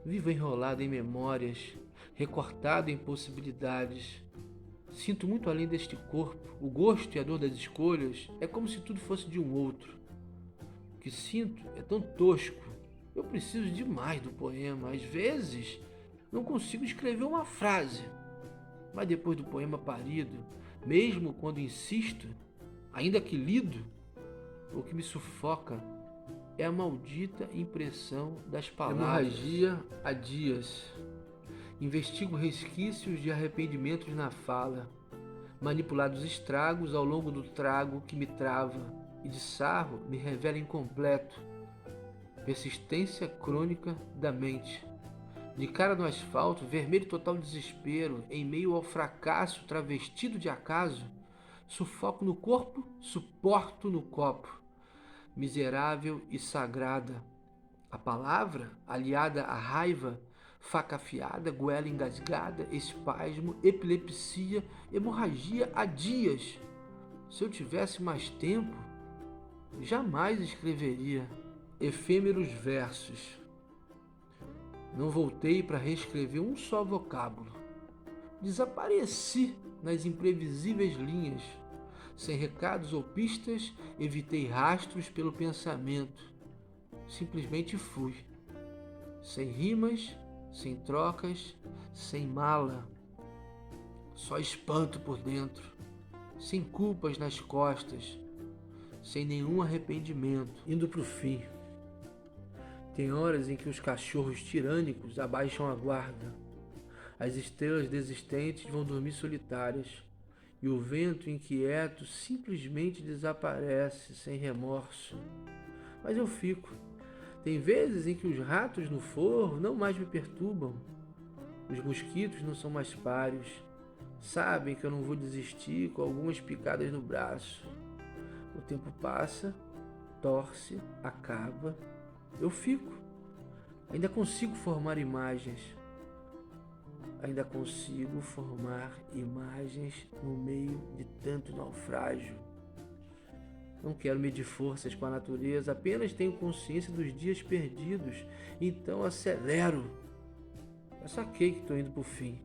Vivo enrolado em memórias, recortado em possibilidades. Sinto muito além deste corpo. O gosto e a dor das escolhas é como se tudo fosse de um outro. O que sinto é tão tosco. Eu preciso demais do poema. Às vezes, não consigo escrever uma frase. Mas depois do poema parido, mesmo quando insisto, ainda que lido, o que me sufoca é a maldita impressão das palavras. Hemorragia há dias. Investigo resquícios de arrependimentos na fala, manipulados estragos ao longo do trago que me trava e de sarro me revela incompleto. Persistência crônica da mente. De cara no asfalto, vermelho total desespero, em meio ao fracasso travestido de acaso, sufoco no corpo, suporto no copo. Miserável e sagrada. A palavra, aliada à raiva, faca afiada, goela engasgada, espasmo, epilepsia, hemorragia há dias. Se eu tivesse mais tempo, jamais escreveria. Efêmeros versos. Não voltei para reescrever um só vocábulo. Desapareci nas imprevisíveis linhas. Sem recados ou pistas, evitei rastros pelo pensamento. Simplesmente fui. Sem rimas, sem trocas, sem mala. Só espanto por dentro. Sem culpas nas costas. Sem nenhum arrependimento. Indo pro fim. Tem horas em que os cachorros tirânicos abaixam a guarda. As estrelas desistentes vão dormir solitárias. E o vento inquieto simplesmente desaparece sem remorso. Mas eu fico. Tem vezes em que os ratos no forro não mais me perturbam. Os mosquitos não são mais páreos. Sabem que eu não vou desistir com algumas picadas no braço. O tempo passa, torce, acaba. Eu fico. Ainda consigo formar imagens. Ainda consigo formar imagens no meio de tanto naufrágio. Não quero medir forças com a natureza, apenas tenho consciência dos dias perdidos, então acelero. Eu saquei que estou indo para o fim.